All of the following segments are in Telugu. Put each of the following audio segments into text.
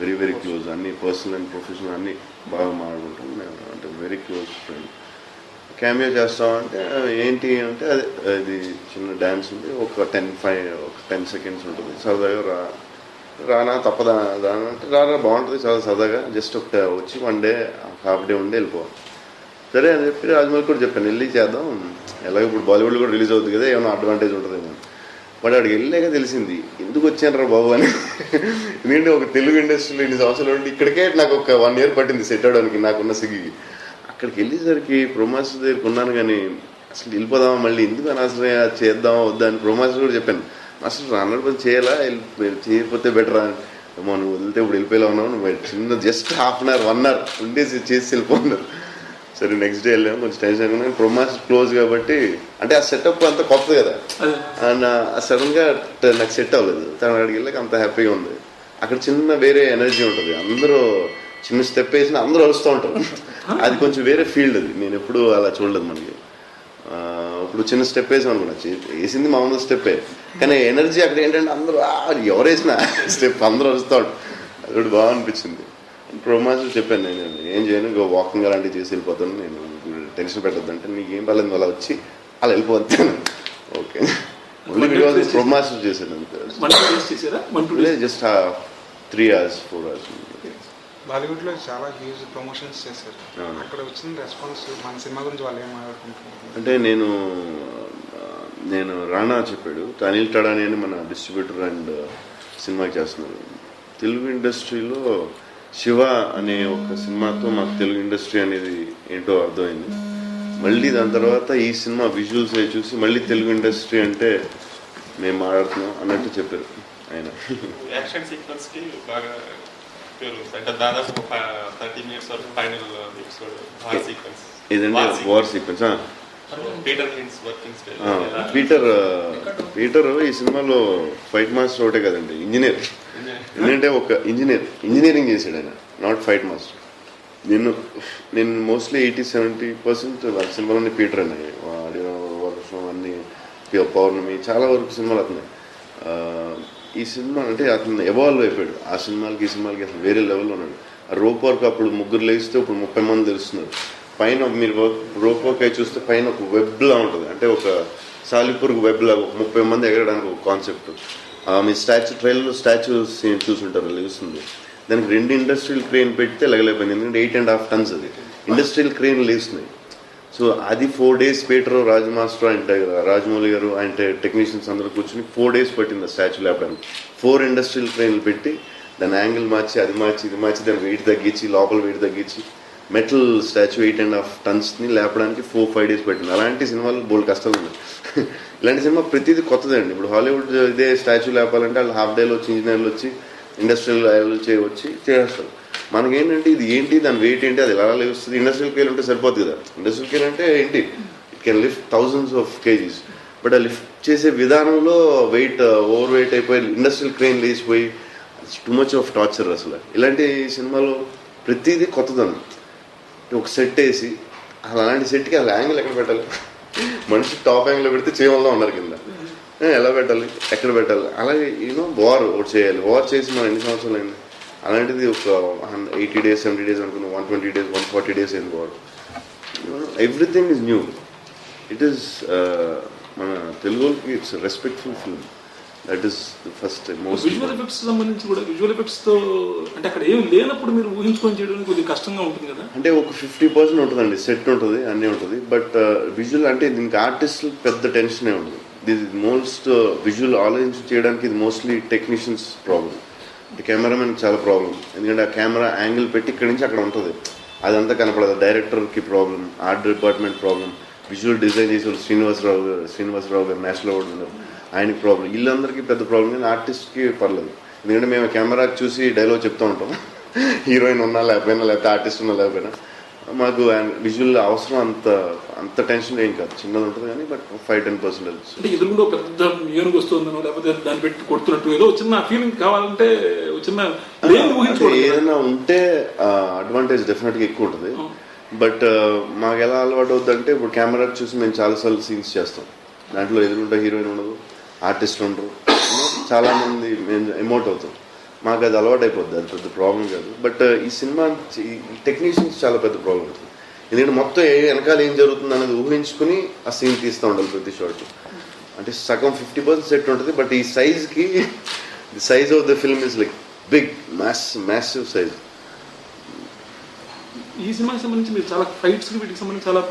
వెరీ వెరీ క్లోజ్, అన్ని పర్సనల్ అండ్ ప్రొఫెషనల్ అన్నీ బాగా మాట్లాడుకుంటాం మేము, అంటే వెరీ క్లోజ్ ఫ్రెండ్. క్యామియో చేస్తామంటే ఏంటి అంటే అది చిన్న డ్యాన్స్ ఉంది, ఒక 10 సెకండ్స్ ఉంటుంది, సరదాగా రానా తప్పదా అంటే రానా బాగుంటుంది, చాలా సరదాగా జస్ట్ వచ్చి 1 డే హాఫ్ డే ఉండి వెళ్ళిపోవాలి. సరే అని చెప్పి రాజమౌళి కూడా చెప్పాను, వెళ్ళి చేద్దాం, ఎలాగో ఇప్పుడు బాలీవుడ్ కూడా రిలీజ్ అవుతుంది కదా, ఏమైనా అడ్వాంటేజ్ ఉంటుందేమో. బట్ అక్కడికి వెళ్ళాక తెలిసింది ఎందుకు వచ్చాను రా బాబు అని. ఎందుకంటే ఒక తెలుగు ఇండస్ట్రీలో ఇన్ని సంవత్సరాలు ఉండి ఇక్కడికే నాకు ఒక 1 year పట్టింది సెట్ అవడానికి నాకున్న సిగ్గికి. అక్కడికి వెళ్ళేసరికి ప్రొమాస్టర్ దగ్గరికి ఉన్నాను కానీ అసలు వెళ్ళిపోదామా మళ్ళీ ఎందుకు అనవసరంగా చేద్దామా వద్దా అని ప్రొమాస్టర్ కూడా చెప్పాను. అసలు 100% చేయాలా, చేయకపోతే బెటరా, ఏమో నువ్వు వదిలితే ఇప్పుడు వెళ్ళిపోయేలా ఉన్నావు, నువ్వు చిన్న just half an hour 1 hour ఉండేసి చేసి వెళ్ళిపోతున్నారు. సరే నెక్స్ట్ డే వెళ్ళాము, కొంచెం టెన్షన్ అనుకున్నాను, ప్రొమాస్టర్ క్లోజ్ కాబట్టి అంటే ఆ సెటప్ అంతా కొత్తది కదా, అండ్ సడన్గా నాకు సెట్ అవ్వలేదు. తన అక్కడికి వెళ్ళాక అంత హ్యాపీగా ఉంది. అక్కడ చిన్న వేరే ఎనర్జీ ఉంటుంది, అందరూ చిన్న స్టెప్ వేసినా అందరూ అరుస్తూ ఉంటారు, అది కొంచెం వేరే ఫీల్డ్. అది నేను ఎప్పుడు అలా చూడలేదు. మనకి ఇప్పుడు చిన్న స్టెప్ వేసాం అనుకున్నా, వేసింది మామూలు స్టెప్పే, కానీ ఎనర్జీ అక్కడ ఏంటంటే అందరూ ఎవరు వేసినా స్టెప్ అందరూ అరుస్తూ ఉంటారు, అది కూడా బాగా అనిపించింది. ప్రొమాస్టర్ చెప్పాను, నేను ఏం చేయను, ఇంకో వాకింగ్ అలాంటివి చేసి వెళ్ళిపోతాను, నేను టెన్షన్ పెట్టద్దు అంటే నీకు ఏం పర్లేదు అలా వచ్చి అలా వెళ్ళిపోతాను. ఓకే, ఓన్లీ బికాజ్ ప్రొమాస్టర్ చేశాను అంతే, జస్ట్ 3 hours 4 hours. బాలీవుడ్ లో చాలా హ్యూజ్ ప్రమోషన్స్ చేశారు, అక్కడ వచ్చిన రెస్పాన్స్ మన సినిమా గురించి వాళ్ళు ఏం మాట్లాడుకుంటున్నారు అంటే నేను రానా చెప్పాడు, అనిల్ టడాని అని మన డిస్ట్రిబ్యూటర్ అండ్ సినిమాకి చేస్తున్నారు. తెలుగు ఇండస్ట్రీలో శివ అనే ఒక సినిమాతో మాకు తెలుగు ఇండస్ట్రీ అనేది ఏంటో అర్థమైంది. మళ్ళీ దాని తర్వాత ఈ సినిమా విజువల్స్ అవి చూసి మళ్ళీ తెలుగు ఇండస్ట్రీ అంటే మేము మాట్లాడుతున్నాం అన్నట్టు చెప్పారు ఆయన. ఇదండి వార్ సీక్వెన్స్. పీటర్ ఈ సినిమాలో ఫైట్ మాస్టర్ ఒకటే కదండి, ఇంజనీర్. ఎందుకంటే ఒక ఇంజనీరింగ్ చేశాడు ఆయన, నాట్ ఫైట్ మాస్టర్. నేను మోస్ట్లీ 80-70% వాళ్ళ సినిమాలోనే పీటర్ అన్నాయి, వర్షం అన్ని, పౌర్ణమి, చాలా వరకు సినిమాలు అతన్నాయి. ఈ సినిమా అంటే అతను ఎవాల్వ్ అయిపోయాడు, ఆ సినిమాలకి ఈ సినిమాలకి అసలు వేరే లెవెల్లో ఉన్నాడు. ఆ రోప్ వర్క్ అప్పుడు 3 లేస్తే ఇప్పుడు 30 మంది తెలుస్తున్నారు. పైన మీరు రోప్ వర్క్ అయి చూస్తే పైన ఒక వెబ్లా ఉంటుంది, అంటే ఒక సాలిపురుగు వెబ్ లాగా 30 మంది ఎగరడానికి ఒక కాన్సెప్ట్. మీ ట్రైల్లో స్టాచ్యూ చూసుంటారు, లేస్తుంది. దానికి 2 ఇండస్ట్రియల్ క్రెయిన్ పెడితే లెగలేకపోయింది, ఎందుకంటే 8.5 tons అది ఇండస్ట్రియల్ క్రెయిన్ లేస్తున్నాయి. సో అది 4 days పీటర్, రాజు మాస్టర్ అంటే రాజమౌళి గారు అంటే టెక్నీషియన్స్ అందరూ కూర్చొని 4 days పట్టింది ఆ స్టాచ్యూ లేపడానికి. 4 ఇండస్ట్రియల్ క్రెయిన్లు పెట్టి దాని యాంగిల్ మార్చి అది మార్చి ఇది మార్చి దాని వెయిట్ తగ్గించి లోపల వెయిట్ తగ్గించి మెటల్ స్టాచ్యూ 8.5 tonsని లేపడానికి 4-5 days పట్టింది. అలాంటి సినిమాలు బోల్డ్ కష్టాలు ఉన్నాయి. ఇలాంటి సినిమా ప్రతిదీ కొత్తదండి. ఇప్పుడు హాలీవుడ్ ఇదే స్టాచ్యూ లేపాలంటే వాళ్ళు హాఫ్ డేలో వచ్చి ఇంజనీర్లు వచ్చి ఇండస్ట్రియల్ వచ్చి చేస్తారు. మనకేంటంటే ఇది ఏంటి, దాని వెయిట్ ఏంటి, అది ఎలా లేస్తుంది. ఇండస్ట్రియల్ కేర్ ఉంటే సరిపోతుంది కదా. ఇండస్ట్రియల్ కేర్ అంటే ఏంటి, it can lift thousands of kgs, but ఆ లిఫ్ట్ చేసే విధానంలో వెయిట్ ఓవర్ వెయిట్ అయిపోయి ఇండస్ట్రియల్ క్రెయిన్ లేచిపోయి టూ మచ్ ఆఫ్ టార్చర్. అసలు ఇలాంటి సినిమాలో ప్రతిదీ కొత్తదనం. ఒక సెట్ వేసి అలాంటి సెట్కి అసలు యాంగిల్ ఎక్కడ పెట్టాలి, మనిషి టాప్ యాంగిల్లో పెడితే చేయవల్లో ఉన్నారు కింద, ఎలా పెట్టాలి, ఎక్కడ పెట్టాలి, అలాగే వార్ ఒకటి చేయాలి. వార్ చేసి మనం ఎన్ని సంవత్సరాలు అయింది, అలాంటిది ఒక 80 days 70 days అనుకున్నాం, 120 days 140 days అయింది war. Everything is new. It is మన తెలుగుకి it's respectful film. That is first most. Visual effects సంబంధించి కూడా విజువల్ ఎఫెక్ట్స్తో అంటే అక్కడ ఏం లేనప్పుడు మీరు ఊహించుకొని చేయడానికి కొద్దిగా కష్టంగా ఉంటుంది కదా. అంటే ఒక 50% ఉంటుందండి, సెట్ ఉంటుంది, అన్నీ ఉంటుంది. బట్ విజువల్ అంటే దీనికి ఆర్టిస్ట్ పెద్ద టెన్షనే ఉంటుంది. దిస్ ఇస్ మోస్ట్ విజువల్ ఆలోచించి చేయడానికి ఇది మోస్ట్లీ టెక్నీషియన్స్ ప్రాబ్లం. కెమెరామెన్ చాలా ప్రాబ్లం, ఎందుకంటే ఆ కెమెరా యాంగిల్ పెట్టి ఇక్కడి నుంచి అక్కడ ఉంటుంది, అదంతా కనపడదు. డైరెక్టర్కి problem, art department problem, visual design చేసేవాళ్ళు శ్రీనివాసరావు గారు నేషనల్ అవార్డు ఉన్నారు, ఆయనకి ప్రాబ్లం. వీళ్ళందరికీ పెద్ద ప్రాబ్లం, కానీ ఆర్టిస్ట్కి పర్లేదు. ఎందుకంటే మేము కెమెరాకి చూసి డైలాగ్ చెప్తూ ఉంటాం, హీరోయిన్ ఉన్నా లేకపోయినా, లేకపోతే ఆర్టిస్ట్ ఉన్నా లేకపోయినా. మాకు విజువల్ అవసరం అంత టెన్షన్ ఏం కాదు, చిన్నది ఉంటుంది కానీ బట్ 5-10% అంటే ఎదురుగా పెద్ద ఏనుగు వస్తుందనో లేకపోతే దాన్ని పెట్టి కొడుతున్నట్టు ఏదో చిన్న ఫీలింగ్ కావాలంటే చిన్న ఏదైనా ఉంటే అడ్వాంటేజ్ డెఫినెట్గా ఎక్కువ ఉంటుంది. బట్ మాకు ఎలా అలవాటు అవుతుందంటే ఇప్పుడు కెమెరాకి చూసి మేము చాలాసార్లు సీన్స్ చేస్తాం, దాంట్లో ఎదురుంటే హీరోయిన్ ఉండదు, ఆర్టిస్ట్ ఉండరు, చాలామంది మేము ఎమోట్ అవుతాం. మాకు అది అలవాటు అయిపోద్ది, అది పెద్ద ప్రాబ్లం కాదు. బట్ ఈ సినిమా టెక్నీషియన్స్ చాలా పెద్ద ప్రాబ్లం అవుతుంది. ఎందుకంటే మొత్తం వెనకాల ఏం జరుగుతుంది అనేది ఊహించుకుని ఆ సీన్ తీస్తూ ఉండాలి ప్రతి షాట్. అంటే సగం 50% సెట్ ఉంటుంది, బట్ ఈ సైజ్కి the size of the film is like big massive size. ఈ సినిమాకి సంబంధించి మీరు చాలా ఫైట్స్ వీటికి సంబంధించి చాలా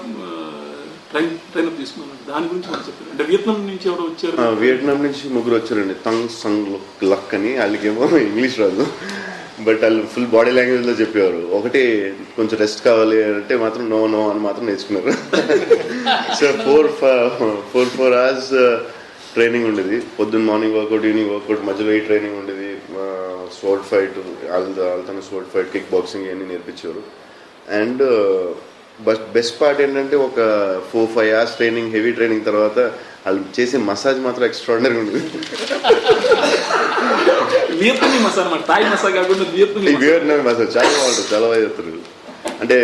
ట్రైన్ అప్ తీసుకున్నాను, దాని గురించి మనం చెప్పారు. అంటే వియత్నాం నుంచి ఎవరో వచ్చారు? వియట్నాం నుంచి 3 వచ్చారండి. తంగ్ సంగ్ లక్ అని, వాళ్ళకేమో ఇంగ్లీష్ రాదు, బట్ వాళ్ళు ఫుల్ బాడీ లాంగ్వేజ్లో చెప్పేవారు. ఒకటి కొంచెం రెస్ట్ కావాలి అంటే మాత్రం నో అని మాత్రం నేర్చుకున్నారు. సో 4 hours ట్రైనింగ్ ఉండేది. పొద్దున్న మార్నింగ్ వర్కౌట్, ఈవినింగ్ వర్కౌట్, మధ్యలో ఈ ట్రైనింగ్ ఉండేది. స్పోర్ట్ ఫైట్, వాళ్ళతో స్పోర్ట్ ఫైట్, కిక్ బాక్సింగ్ ఇవన్నీ నేర్పించేవారు. అండ్ బెస్ట్ పార్ట్ ఏంటంటే ఒక 4-5 hours ట్రైనింగ్, హెవీ ట్రైనింగ్ తర్వాత వాళ్ళు చేసే మసాజ్ మాత్రం ఎక్స్ట్రాడినరీగా ఉండేది. వియత్నామీ మసాజ్ అన్నమాట, థాయ్ మసాజ్ కాకుండా వియత్నామీ మసాజ్ చాలా బాగుంటుంది, చాలా బాగా చేస్తారు. అంటే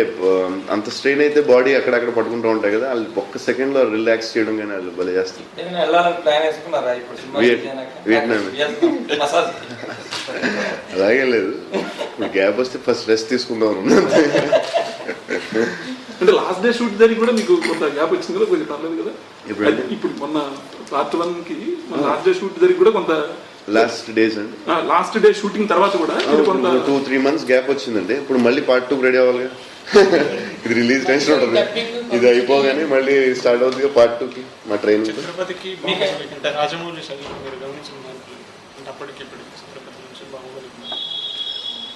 అంత స్ట్రెయిన్ అయితే బాడీ అక్కడక్కడ పట్టుకుంటూ ఉంటాయి కదా, వాళ్ళు ఒక్క సెకండ్లో రిలాక్స్ చేయడం కానీ వాళ్ళు భలే చేస్తారు. వియత్నామీ అలాగే లేదు, ఇప్పుడు గ్యాప్ వస్తే ఫస్ట్ రెస్ట్ తీసుకుందాం. అంటే లాస్ట్ డే షూట్ దగ్గర కూడా మీకు కొంత గ్యాప్ వచ్చింది కదా, కొంచెం పర్లేదు కదా. ఇప్పుడు మొన్న పార్ట్ 1కి మన లాస్ట్ డే షూట్ దగ్గర కూడా కొంత లాస్ట్ డేస్ అండి, లాస్ట్ డే షూటింగ్ తర్వాత కూడా 2-3 months గ్యాప్ వచ్చిందండి. ఇప్పుడు మళ్ళీ పార్ట్ 2 రెడీ అవ్వాలి. ఇది రిలీజ్ టెన్షన్ ఉంటుంది, ఇది అయిపోగానే మళ్ళీ స్టార్ట్ అవుతుంది పార్ట్ 2కి మా ట్రైనింగ్. ఛత్రపతికి రాజమౌళి మీరు గమనించుకున్నారు అప్పటికి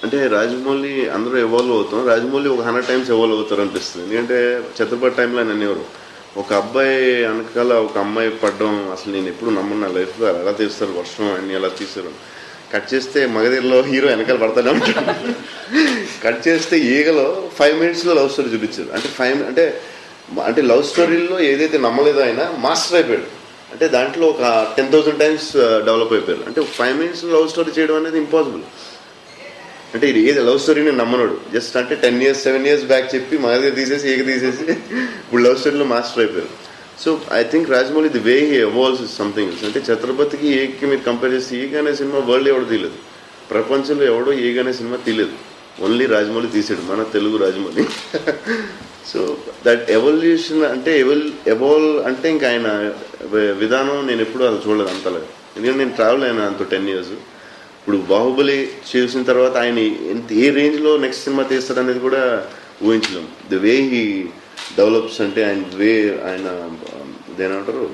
అంటే రాజమౌళి అందరూ ఎవాల్వ్ అవుతాం, రాజమౌళి ఒక 100 times ఎవాల్వ్ అవుతారు అనిపిస్తుంది. ఎందుకంటే ఛత్రపతి టైంలో ఆయన అనేవారు, ఒక అబ్బాయి వెనకాల ఒక అమ్మాయి పడ్డం అసలు నేను ఎప్పుడు నమ్మను నా లైఫ్లో. ఎలా తీస్తారు, వర్షం అన్ని ఎలా తీస్తారు. కట్ చేస్తే మగధీరలో హీరో వెనకాల పడతానే ఉంటాడు. కట్ చేస్తే ఈగలో 5 minutesలో లవ్ స్టోరీ చూపించారు. అంటే లవ్ స్టోరీలో ఏదైతే నమ్మలేదో ఆయన మాస్టర్ అయిపోయాడు. అంటే దాంట్లో ఒక 10,000 times డెవలప్ అయిపోయారు. అంటే 5 minutesలో లవ్ స్టోరీ చేయడం అనేది ఇంపాసిబుల్. అంటే ఇది ఏది లవ్ స్టోరీని నమ్మనోడు, జస్ట్ అంటే 10 years 7 years బ్యాక్ చెప్పి మగధీర తీసేసి ఈగ తీసేసి ఇప్పుడు లవ్ స్టోరీలో మాస్టర్ అయిపోయారు. So I think Rajamouli the way he evolves is something else. అంటే ఛత్రపతికి ఈగకి మీరు కంపేర్ చేస్తే ఈగ అనే సినిమా వరల్డ్ ఎవడో తీయలేదు, ప్రపంచంలో ఎవడో ఈగ అనే సినిమా తీయలేదు, ఓన్లీ రాజమౌళి తీసాడు, మన Telugu Rajamouli. So that evolution అంటే ఎవాల్వ్ అంటే ఇంకా ఆయన విధానం నేను ఎప్పుడూ అది చూడలేదు అంతలా. ఎందుకంటే నేను ట్రావెల్ అయినా అంత 10 years. ఇప్పుడు బాహుబలి చూసిన తర్వాత ఆయన ఏ రేంజ్లో నెక్స్ట్ సినిమా తీస్తాడు అనేది కూడా ఊహించలేం. ది వే హీ డెవలప్స్ అంటే ఆయన ఇదేమంటారు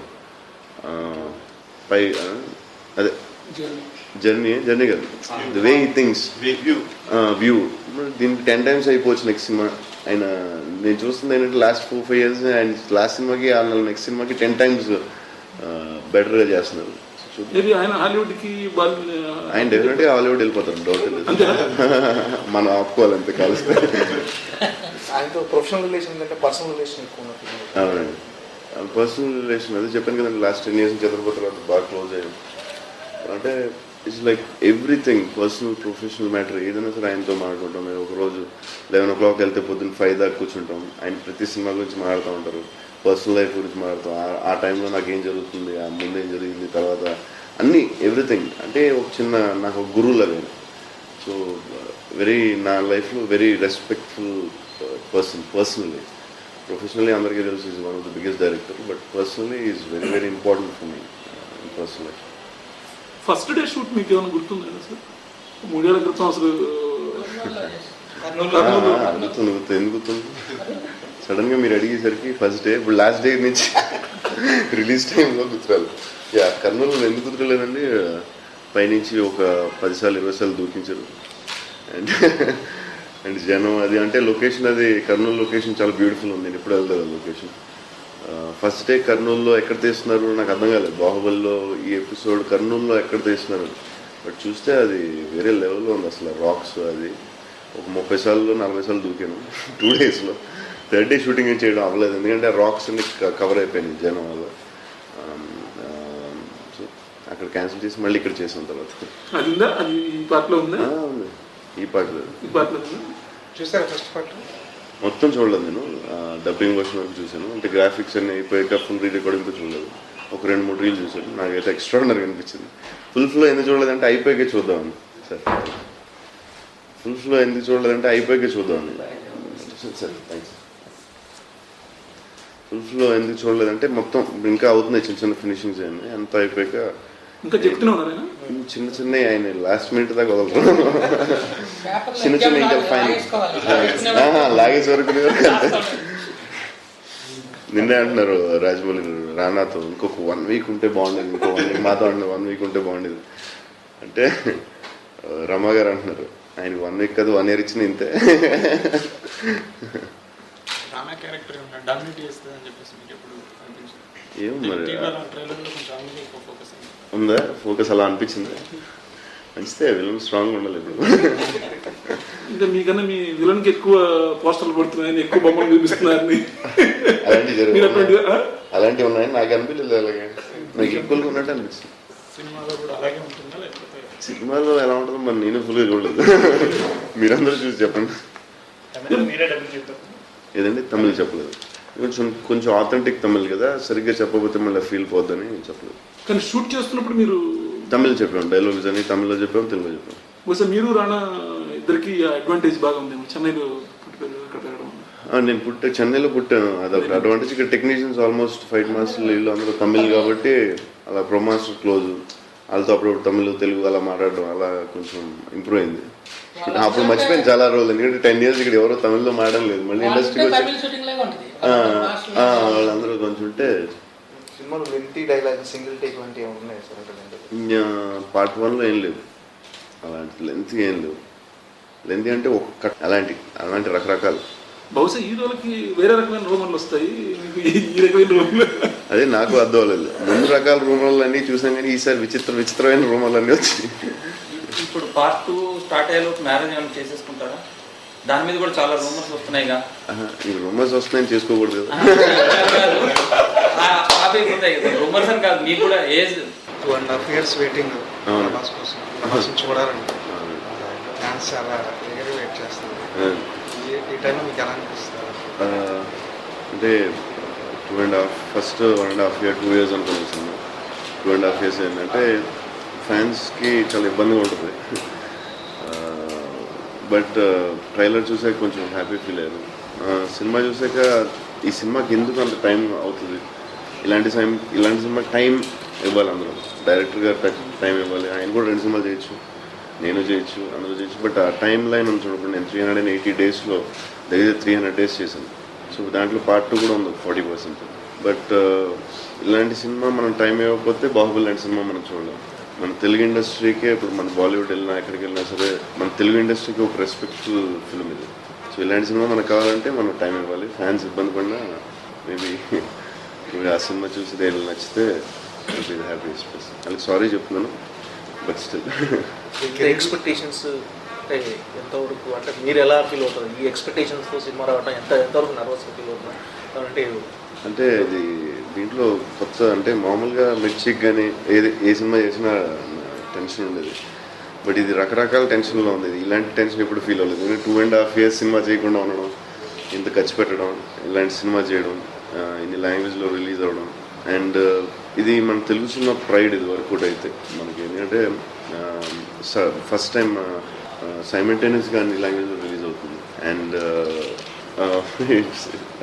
అదే జర్నీ కాదు, the way he things, view. దీనికి 10 times అయిపోవచ్చు నెక్స్ట్ సినిమా. ఆయన నేను చూస్తుంది ఏంటంటే లాస్ట్ 4-5 years ఆయన లాస్ట్ సినిమాకి నెక్స్ట్ సినిమాకి 10 times బెటర్గా చేస్తున్నారు. ఆయన డెఫినెట్గా హాలీవుడ్ వెళ్ళిపోతారు, డౌట్ లేదు. మనం ఆపుకోవాలంతే కలిస్తే. అవునండి, పర్సనల్ రిలేషన్ అదే చెప్పాను కదండి. లాస్ట్ 10 years చదువుకున్న తర్వాత బాగా క్లోజ్ అయ్యాం. అంటే it's like everything personal professional matter ఏదైనా సరే ఆయనతో మాట్లాడుకుంటాం. మేము ఒకరోజు 11 o'clock వెళ్తే పొద్దున్న 5 దాకా కూర్చుంటాం. ఆయన ప్రతి సినిమా గురించి మాట్లాడుతూ ఉంటారు, పర్సనల్ లైఫ్ గురించి మాట్లాడుతాం. ఆ టైంలో నాకు ఏం జరుగుతుంది, ఆ ముందు ఏం జరిగింది, తర్వాత అన్నీ ఎవ్రీథింగ్. అంటే ఒక చిన్న నాకు ఒక గురువు లాగా. సో నా లైఫ్లో very respectful person. Personally, professionally అందరికీ తెలుసు is one of the biggest director, but personally is very very important for me in personal life. First day shoot మీకు ఏమైనా గుర్తుందా సార్? 3 ఏళ్ల క్రితం అసలు గుర్తుంది. ఎందుకు గుర్తుంది? సడన్గా మీరు అడిగేసరికి ఫస్ట్ డే, ఇప్పుడు లాస్ట్ డే నుంచి రిలీజ్ టైంలో గుర్తురాలి. కర్నూలు ఎందుకు కుదరలేదండి, పైనుంచి ఒక 10 సార్లు 20 సార్లు దూకించారు. అండ్ జనం అది అంటే లొకేషన్, అది కర్నూలు లొకేషన్ చాలా బ్యూటిఫుల్ ఉంది. నేను ఎప్పుడు వెళ్తాను లొకేషన్. ఫస్ట్ డే కర్నూలులో ఎక్కడ తీస్తున్నారు నాకు అర్థం కాలేదు. బాహుబలిలో ఈ ఎపిసోడ్ కర్నూలులో ఎక్కడ తీస్తున్నారు, బట్ చూస్తే అది వేరే లెవెల్లో ఉంది అసలు. రాక్స్ అది ఒక 30 సార్లు 40 సార్లు దూకాను 2 daysలో. 3rd day షూటింగ్ ఏం చేయడం అవ్వలేదు, ఎందుకంటే రాక్స్ అన్ని కవర్ అయిపోయినాయి జనం వల్ల. సో అక్కడ క్యాన్సిల్ చేసి మళ్ళీ ఇక్కడ చేసాం తర్వాత. ఈ పాటలో చూసారా ఫస్ట్ పార్ట్? మొత్తం చూడలేదు నేను, డబ్బింగ్ వర్షన్ వరకు చూశాను. అంటే గ్రాఫిక్స్ అన్ని అయిపోయాక ఫుల్ రీ-రికార్డింగ్తో చూడలేదు. ఒక 2-3 reels చూశాను. నాకైతే ఎక్స్ట్రాడినరీ అనిపించింది. ఫుల్ ఫ్లో ఎందుకు చూడలేదంటే అయిపోయాకే చూద్దామని. సార్ ఫుల్ ఫ్లో ఎందుకు చూడలేదంటే అయిపోయాక చూద్దాం సార్ థ్యాంక్స్. ఫుల్ ఫ్లో ఎందుకు చూడలేదంటే మొత్తం ఇంకా అవుతున్నాయి చిన్న చిన్న ఫినిషింగ్స్ అన్నీ అంత అయిపోయాక ఇంకా చెప్తూనే ఉన్నారు ఆయన చిన్న చిన్న ఆయన లాస్ట్ మినిట్ దాకా వదలరు చిన్న చిన్న ఇంకా ఫైనల్ లాగేజ్ వరకు నిన్నే అంటున్నారు రాజమౌళి రానాతో ఇంకొక 1 వీక్ ఉంటే బాగుండేది, ఇంకో 1 వీక్ మాతో 1 వీక్ ఉంటే బాగుండేది అంటే రమా గారు అంటున్నారు ఆయన 1 వీక్ కాదు 1 year ఇచ్చిన ఇంతే. రానా క్యారెక్టర్ డామినేట్ చేస్తుంది అని చెప్పేసి మీకు ఎప్పుడు అనిపించింది? ఏం మరి ట్రైలర్లో కొంచెం దాని మీద ఫోకస్ ఉందా ఫోకస్ అలా అనిపించింది. మంచిదే విలన్ స్ట్రాంగ్ ఉండాలి ఇప్పుడు. ఇంకా మీకన్నా మీ విలన్ కి ఎక్కువ పోస్టర్లు పడుతున్నాయని ఎక్కువ బొమ్మలు చూపిస్తున్నారని అలాంటివి ఉన్నాయని నాకు అనిపించలేదు. అలాగే నాకు ఈక్వల్గా ఉన్నట్టు అనిపిస్తుంది. సినిమాలో కూడా అలాగే ఉంటుందా లేకపోతే సినిమాలో ఎలా ఉంటుందో మరి నేను ఫుల్గా చూడలేదు. మీరందరూ చూసి చెప్పండి. మీరే డబ్బులు చెప్తారు ఏదండి తమిళ్ చెప్పలేదు, కొంచెం ఆథెంటిక్ తమిళ్ కదా, సరిగ్గా చెప్పకపోతే మళ్ళీ ఫీల్ పోద్దని చెప్పలేదు. కానీ షూట్ చేస్తున్నప్పుడు మీరు తమిళ్ చెప్పాం, డైలాగ్స్ అని తమిళ్లో చెప్పాం, తెలుగులో చెప్పాం. బహుశా మీరు రానా ఇద్దరికి అడ్వాంటేజ్ బాగా ఉంది చెన్నైలో అక్కడ పెరగడం. నేను చెన్నైలో పుట్టాను, అదొక అడ్వాంటేజ్. ఇక్కడ టెక్నీషియన్స్ ఆల్మోస్ట్ ఫైట్ మాస్టర్లు వీళ్ళు అందరూ తమిళ్ కాబట్టి అలా ప్రో మాస్టర్ క్లోజ్, వాళ్ళతో అప్పుడప్పుడు తమిళ్ తెలుగు అలా మాట్లాడడం అలా కొంచెం ఇంప్రూవ్ అయింది. అప్పుడు మర్చిపోయింది చాలా రోజులు, ఎందుకంటే 10 years ఇక్కడ ఎవరో తమిళ్లో మాట్లాడడం లేదు. మళ్ళీ ఇండస్ట్రీకి వచ్చి వాళ్ళందరూ కొంచెం ఉంటే సినిమాలో లెంతీ డైలాగ్ సింగిల్ టేక్ వంటి ఉన్నాయి సార్. పార్ట్ 1లో ఏం లేవు అలాంటి లెంతీ ఏం లేవు. లెంతీ అంటే ఒక్క అలాంటి రకరకాలు. బహుశా హీరోలకి వేరే రకమైన రూమర్లు వస్తాయి, మీకు ఈ రకమైన రూమర్లు అదే నాకు అర్థం అవ్వలేదు. 2 రకాల రూమర్లు అన్నీ చూసాం కానీ ఈసారి విచిత్రమైన రూమర్లు అన్నీ వచ్చాయి. ఇప్పుడు పార్ట్ 2 స్టార్ట్ అయ్యేలోపు మ్యారేజ్ ఏమైనా చేసేసుకుంటారా? దాని మీద కూడా చాలా రూమర్స్ వస్తున్నాయిగా. ఈ రూమర్స్ వస్తున్నాయని చేసుకోకూడదు కదా. రూమర్స్ అని కాదు, మీకు కూడా ఏజ్ 2.5 years వెయిటింగ్ ప్రభాస్ కోసం. ప్రభాస్ చూడాలండి, ఛాన్స్ చాలా క్లియర్గా వెయిట్ చేస్తాను. ఈ టైంలో మీకు ఎలా అనిపిస్తుంది? అంటే 1.5 year 2 years అనుకున్నాను సినిమా. 2.5 years ఏంటంటే ఫ్యాన్స్కి చాలా ఇబ్బందిగా ఉంటుంది. బట్ ట్రైలర్ చూసాక కొంచెం హ్యాపీ ఫీల్ అయ్యారు. సినిమా చూసాక ఈ సినిమాకి ఎందుకు అంత టైం అవుతుంది, ఇలాంటి సినిమాకి టైం ఇవ్వాలి. అందరూ డైరెక్టర్ గారు టైం ఇవ్వాలి. ఆయన కూడా 2 సినిమాలు చేయొచ్చు, నేను చేయొచ్చు, అందరూ చేయొచ్చు. బట్ ఆ టైం లైన్ ఉంది చూడప్పుడు, నేను 380 daysలో దగ్గర 300 days చేశాను. సో దాంట్లో పార్ట్ 2 కూడా ఉంది 40%. బట్ ఇలాంటి సినిమా మనం టైం ఇవ్వకపోతే బాహుబలి లాంటి సినిమా మనం చూడలేం. మన తెలుగు ఇండస్ట్రీకే ఇప్పుడు మన బాలీవుడ్ వెళ్ళినా ఎక్కడికి వెళ్ళినా సరే మన తెలుగు ఇండస్ట్రీకి ఒక రెస్పెక్ట్ఫుల్ ఫిల్మ్ ఇది. సో ఇలాంటి సినిమా మనకు కావాలంటే మనం టైం ఇవ్వాలి. ఫ్యాన్స్ ఇబ్బంది పడినా మేబీ ఆ సినిమా చూసి నేను నచ్చితే హ్యాపీ ఎక్స్ప్రెస్. వాళ్ళకి సారీ చెప్తున్నాను, బట్ స్టిల్ ఎక్స్పెక్టేషన్స్ అంటే ఎంతవరకు, అంటే మీరు ఎలా ఫీల్ అవుతారు ఈ ఎక్స్పెక్టేషన్స్తో సినిమా రావడం? ఎంతవరకు నర్వస్గా ఫీల్ అవుతున్నారు? అంటే ఇది దీంట్లో కొత్త అంటే మామూలుగా మిర్చికి కానీ ఏ సినిమా చేసినా టెన్షన్ ఉండేది. బట్ ఇది రకరకాల టెన్షన్లో ఉంది. ఇలాంటి టెన్షన్ ఎప్పుడు ఫీల్ అవ్వలేదు. నేను 2.5 years సినిమా చేయకుండా ఉండడం, ఇంత ఖర్చు పెట్టడం, ఇలాంటి సినిమా చేయడం, ఇన్ని లాంగ్వేజ్లో రిలీజ్ అవ్వడం. అండ్ ఇది మన తెలుగు సినిమా ప్రైడ్ ఇది వర్కౌట్ అయితే మనకి. ఎందుకంటే ఫస్ట్ టైం సైమల్టేనియస్గా అన్ని లాంగ్వేజ్లో రిలీజ్ అవుతుంది. అండ్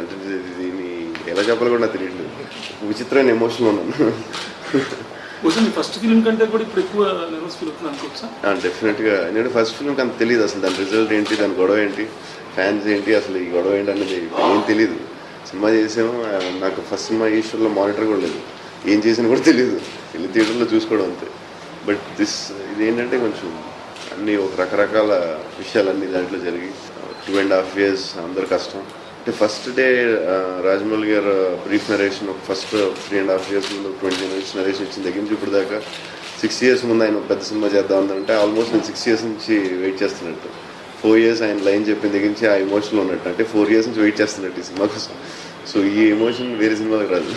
అంటే దీన్ని ఎలా చెప్పాలో కూడా నాకు తెలియట్లేదు, విచిత్రమైన ఎమోషన్లో ఉన్నాను. ఫస్ట్ ఫిల్మ్ కంటే కూడా ఇప్పుడు ఎక్కువ నర్వస్ ఫీల్ అవుతుంది అనుకోవచ్చా? డెఫినెట్గా. ఎందుకంటే ఫస్ట్ ఫిల్మ్కి అంత తెలియదు అసలు, దాని రిజల్ట్ ఏంటి, దాని గొడవ ఏంటి, ఫ్యాన్స్ ఏంటి, అసలు ఈ గొడవ ఏంటి అనేది ఏం తెలియదు. సినిమా చేసాము, నాకు ఫస్ట్ సినిమా ఈశ్వర్లో మానిటర్ కూడా లేదు, ఏం చేసినా కూడా తెలియదు, వెళ్ళి థియేటర్లో చూసుకోవడం అంతే. బట్ ఇదేంటంటే కొంచెం అన్నీ ఒక రకరకాల విషయాలన్నీ దాంట్లో జరిగి 2.5 years అందరు కష్టం. అంటే ఫస్ట్ డే రాజమౌళి గారు బ్రీఫ్ నరేషన్ ఒక ఫస్ట్ 3.5 years ముందు 20 minutes నరేషన్ ఇచ్చిన దగ్గర నుంచి ఇప్పుడు దాకా 6 years ముందు ఆయన పెద్ద సినిమా చేద్దాం అంటే ఆల్మోస్ట్ నేను 6 years నుంచి వెయిట్ చేస్తున్నట్టు. 4 years ఆయన లైన్ చెప్పిన దగ్గర నుంచి ఆ ఎమోషన్లో ఉన్నట్టు, అంటే 4 years నుంచి వెయిట్ చేస్తున్నట్టు ఈ సినిమా కోసం. సో ఈ ఎమోషన్ వేరే సినిమాకి రాదు.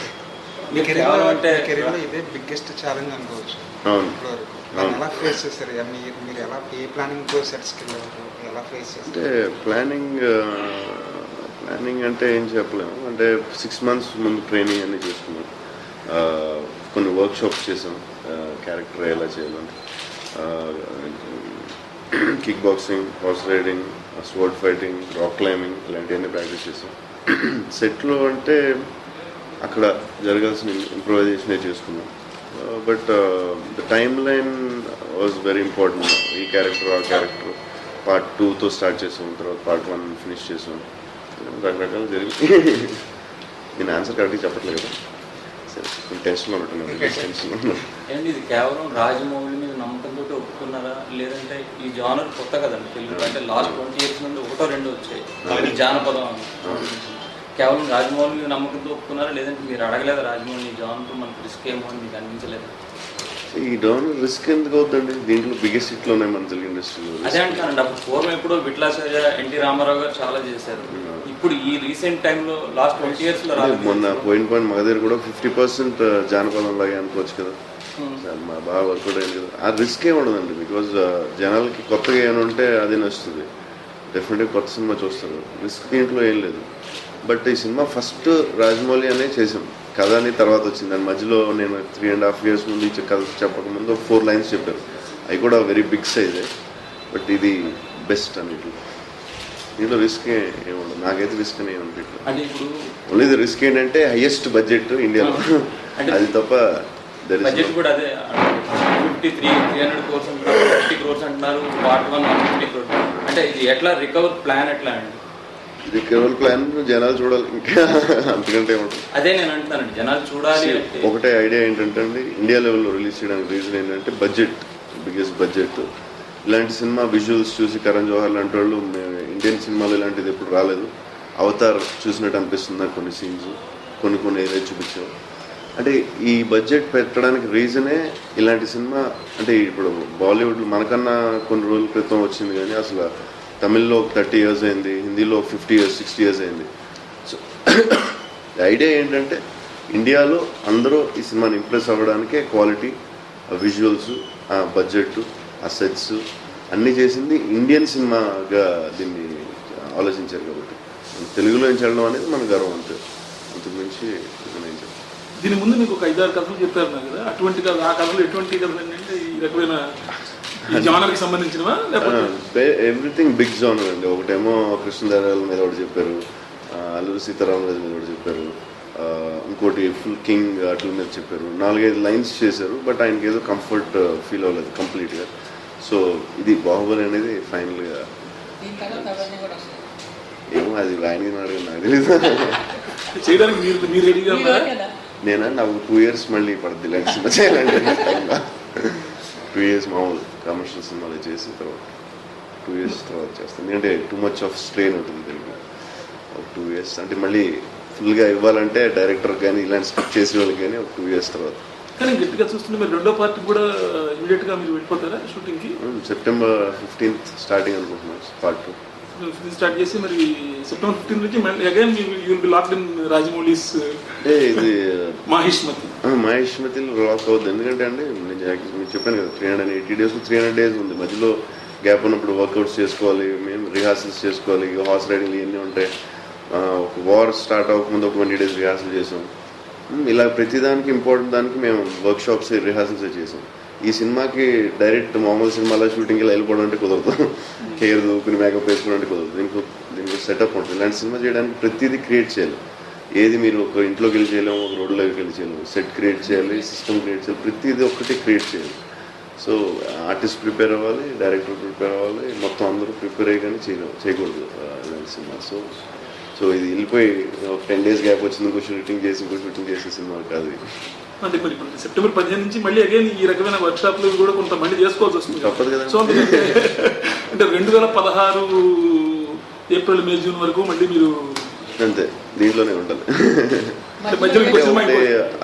ఇదే బిగ్గెస్ట్ ఛాలెంజ్ అనుకోవచ్చు. అవును, ఎలా ఫేస్ చేస్తారు? మీరు ఎలా ఏ ప్లానింగ్తో సెట్స్కి వెళ్ళారు, ఎలా ఫేస్ చేస్తారు? అంటే ప్లానింగ్ అంటే ఏం చెప్పలేము. అంటే 6 months ముందు ట్రైనింగ్ అన్నీ చేసుకున్నాం, కొన్ని వర్క్షాప్స్ చేసాం, క్యారెక్టర్ ఎలా చేయాలని. Kick boxing, horse riding, sword fighting, rock climbing ఇలాంటివన్నీ ప్రాక్టీస్ చేసాం. సెట్లో అంటే అక్కడ జరగాల్సిన ఇంప్రూవైజేషనే చేసుకున్నాం. But the time line was very important. ఈ క్యారెక్టర్ ఆ క్యారెక్టర్ పార్ట్ 2తో స్టార్ట్ చేసాం, తర్వాత పార్ట్ 1 ఫినిష్ చేసాం. రకరకాలు జరిగింది. నేను ఆన్సర్ కరెక్ట్గా చెప్పట్లేదు కదా, సరే నేను టెన్షన్లో ఉంటున్నాను. టెన్షన్లో ఉన్నాను. ఏంటి ఇది కేవలం రాజమౌళి మీద నమ్మకంతో ఒప్పుకున్నారా, లేదంటే ఈ జానర్ కొత్త కదండి తెలుగు, అంటే లాస్ట్ 20 years నుండి ఒకటో రెండో వచ్చాయి ఈ జానపదం అని. కేవలం రాజమౌళి మీద నమ్మకంతో ఒప్పుకున్నారా, లేదంటే మీరు అడగలేదా రాజమౌళి ఈ జానర్ మనకు రిస్క్ ఏమో అని మీకు అనిపించలేదు? ఈ డౌన్ రిస్క్ ఎందుకు అవుతుందండి? దీంట్లో బిగ్గెస్ట్ హిట్లు ఉన్నాయి మన తెలుగు ఇండస్ట్రీలో. అదే అంటానండి, అప్పుడు పూర్వం ఎప్పుడో విట్లాచార్య, ఎన్టీ రామారావు గారు చాలా చేశారు. ఇప్పుడు ఈ రీసెంట్ టైంలో లాస్ట్ 20 years లో మొన్న పోయిన మగధీర కూడా 50% జానపదం లాగే అనుకోవచ్చు కదా. మా బాగా వర్కౌట్ అయింది కదా. ఆ రిస్క్ ఏమి ఉండదండి, బికాజ్ జనాలకి కొత్తగా ఏమైనా ఉంటే అది నచ్చుతుంది. డెఫినెట్గా కొత్త సినిమా చూస్తారు. రిస్క్ దీంట్లో ఏం లేదు. బట్ ఈ సినిమా ఫస్ట్ రాజమౌళి అనే చేసాం, కథ అని తర్వాత వచ్చింది. దాని మధ్యలో నేను 3.5 years ముందు కథ చెప్పకముందు 4 lines చెప్పారు. అవి కూడా వెరీ బిగ్ సైజే. బట్ ఇది బెస్ట్ అన్నిట్లో. దీంట్లో రిస్క్ ఏముండదు, నాకైతే రిస్క్ అని ఏమనిపించలేదు. అంటే ఇప్పుడు ఓన్లీ రిస్క్ ఏంటంటే హైయెస్ట్ బడ్జెట్ ఇండియాలో, అది తప్ప బడ్జెట్ కూడా అదే 300 crores అంటున్నారు, 50 crores అంటున్నారు, పార్ట్ 1 150 crores. అంటే ఇది ఎట్లా రికవర్ ప్లాన్ ఎట్లా అండి? ఇది కేవలం ప్లాన్ జనాలు చూడాలి, ఇంకా అంతకంటే ఏమంటుంది. అదే నేను అంటున్నానండి, జనాలు చూడాలి. ఒకటే ఐడియా ఏంటంటే అండి, ఇండియా లెవెల్లో రిలీజ్ చేయడానికి రీజన్ ఏంటంటే బడ్జెట్, బిగ్గెస్ట్ బడ్జెట్. ఇలాంటి సినిమా విజువల్స్ చూసి కరణ్ జోహర్ లాంటి వాళ్ళు ఇండియన్ సినిమాలో ఇలాంటిది ఎప్పుడు రాలేదు. అవతార్ చూసినట్టు అనిపిస్తుంది నాకు కొన్ని సీన్స్, కొన్ని ఏరియా చూపించాం. అంటే ఈ బడ్జెట్ పెట్టడానికి రీజనే ఇలాంటి సినిమా. అంటే ఇప్పుడు బాలీవుడ్ మనకన్నా కొన్ని రోజుల క్రితం వచ్చింది, కానీ అసలు తమిళ్లో 30 years అయింది, హిందీలో 50 years 60 years అయింది. సో ఐడియా ఏంటంటే ఇండియాలో అందరూ ఈ సినిమాని ఇంప్రెస్ అవ్వడానికే క్వాలిటీ, విజువల్స్, ఆ బడ్జెట్, ఆ సెట్స్ అన్నీ చేసింది ఇండియన్ సినిమాగా దీన్ని ఆలోచించారు. కాబట్టి తెలుగులో ఏం చేయడం అనేది మన గర్వం, అంతే. అంతకుమించి నేను చెప్పాను. దీని ముందు మీకు ఒక 5-6 కథలు చెప్పారు కదా, అటువంటి కథ, ఆ కథలు ఎటువంటి కథలు అంటే ఈ రకమైన జానర్కి సంబంధించినవా లేకపోతే? ఎవ్రీథింగ్ బిగ్ జానర్ అండి. ఒకటేమో కృష్ణదేవరాయల మీద ఒకటి చెప్పారు, అల్లూరి సీతారామరాజు మీద ఒకటి చెప్పారు, ఇంకోటి ఫుల్ కింగ్ అట్ల మీద చెప్పారు. 4-5 lines చేశారు. బట్ ఆయనకి ఏదో కంఫర్ట్ ఫీల్ అవ్వలేదు కంప్లీట్గా. సో ఇది బాహుబలి అనేది ఫైనల్గా ఏమో అది ఆయనకి అడిగింది, నాకు తెలీదు. చేయడానికి మీరు రెడీగా ఉన్నారా? నేనా, నాకు 2 years మళ్ళీ పడుతుంది ఇలాంటి సినిమా చేయాలంటే. 2 years మామూలు కమర్షియల్ సినిమాలు చేసి తర్వాత 2 years తర్వాత చేస్తాను. ఎందుకంటే టూ మచ్ ఆఫ్ స్ట్రెయిన్ ఉంటుంది దీనికి. ఒక 2 years అంటే మళ్ళీ ఫుల్గా ఇవ్వాలంటే డైరెక్టర్ కానీ ఇలాంటి స్క్రిప్ట్ చేసే వాళ్ళకి కానీ ఒక 2 years తర్వాత. కానీ గట్టిగా చూస్తుంటే మీరు రెండో పార్ట్ కూడా ఇమీడియట్గా మీరు వెళ్ళిపోతారా షూటింగ్కి? September 15th స్టార్టింగ్ అనుకుంటున్నాం పార్ట్ 2. స్టార్ట్ చేసి మరి September 15 నుంచి మళ్ళీ again you will be locked in Rajamouli's. అంటే ఇది మహిష్మతి లాక్ అవుతుంది. ఎందుకంటే అండి నేను మీకు చెప్పాను కదా, 380 days 300 days ఉంది. మధ్యలో గ్యాప్ ఉన్నప్పుడు వర్కౌట్స్ చేసుకోవాలి, మేము రిహార్సల్స్ చేసుకోవాలి, హార్స్ రైడింగ్లు ఇవన్నీ ఉంటాయి. ఒక వార్ స్టార్ట్ అవ్వకముందు ఒక 20 days రిహార్సల్ చేసాం. ఇలా ప్రతిదానికి ఇంపార్టెంట్ దానికి మేము వర్క్షాప్స్, రిహార్సల్స్ చేసాం. ఈ సినిమాకి డైరెక్ట్ మామూలు సినిమాలో షూటింగ్కి వెళ్ళిపోవడం అంటే కుదరదు, హెయిర్ దూకుని మేకప్ వేసుకోవడం అంటే కుదరదు. దీనికి సెటప్ ఉంటుంది. ఇలాంటి సినిమా చేయడానికి ప్రతిదీ క్రియేట్ చేయాలి. ఏది మీరు ఒక ఇంట్లోకి వెళ్ళి చేయలేము, ఒక రోడ్లోకి వెళ్ళి చేయలేము. సెట్ క్రియేట్ చేయాలి, సిస్టమ్ క్రియేట్ చేయాలి, ప్రతిదీ ఒక్కటి క్రియేట్ చేయాలి. సో ఆర్టిస్ట్ ప్రిపేర్ అవ్వాలి, డైరెక్టర్ ప్రిపేర్ అవ్వాలి, మొత్తం అందరూ ప్రిపేర్ అయ్యి కానీ చేయకూడదు ఇలాంటి సినిమా. సో ఇది వెళ్ళిపోయి ఒక 10 days గ్యాప్ వచ్చింది, ఇంకో షూటింగ్ చేసే సినిమా కాదు ఇది. అంటే మరి ఇప్పుడు September 15 నుంచి మళ్ళీ అగైన్ ఈ రకమైన వర్క్షాప్లు కూడా కొంతమంది చేసుకోవాల్సి వస్తుంది. తప్పదు కదా. సో అంటే 2016 April, May, June వరకు మళ్ళీ మీరు అంతే దీంట్లోనే ఉండాలి.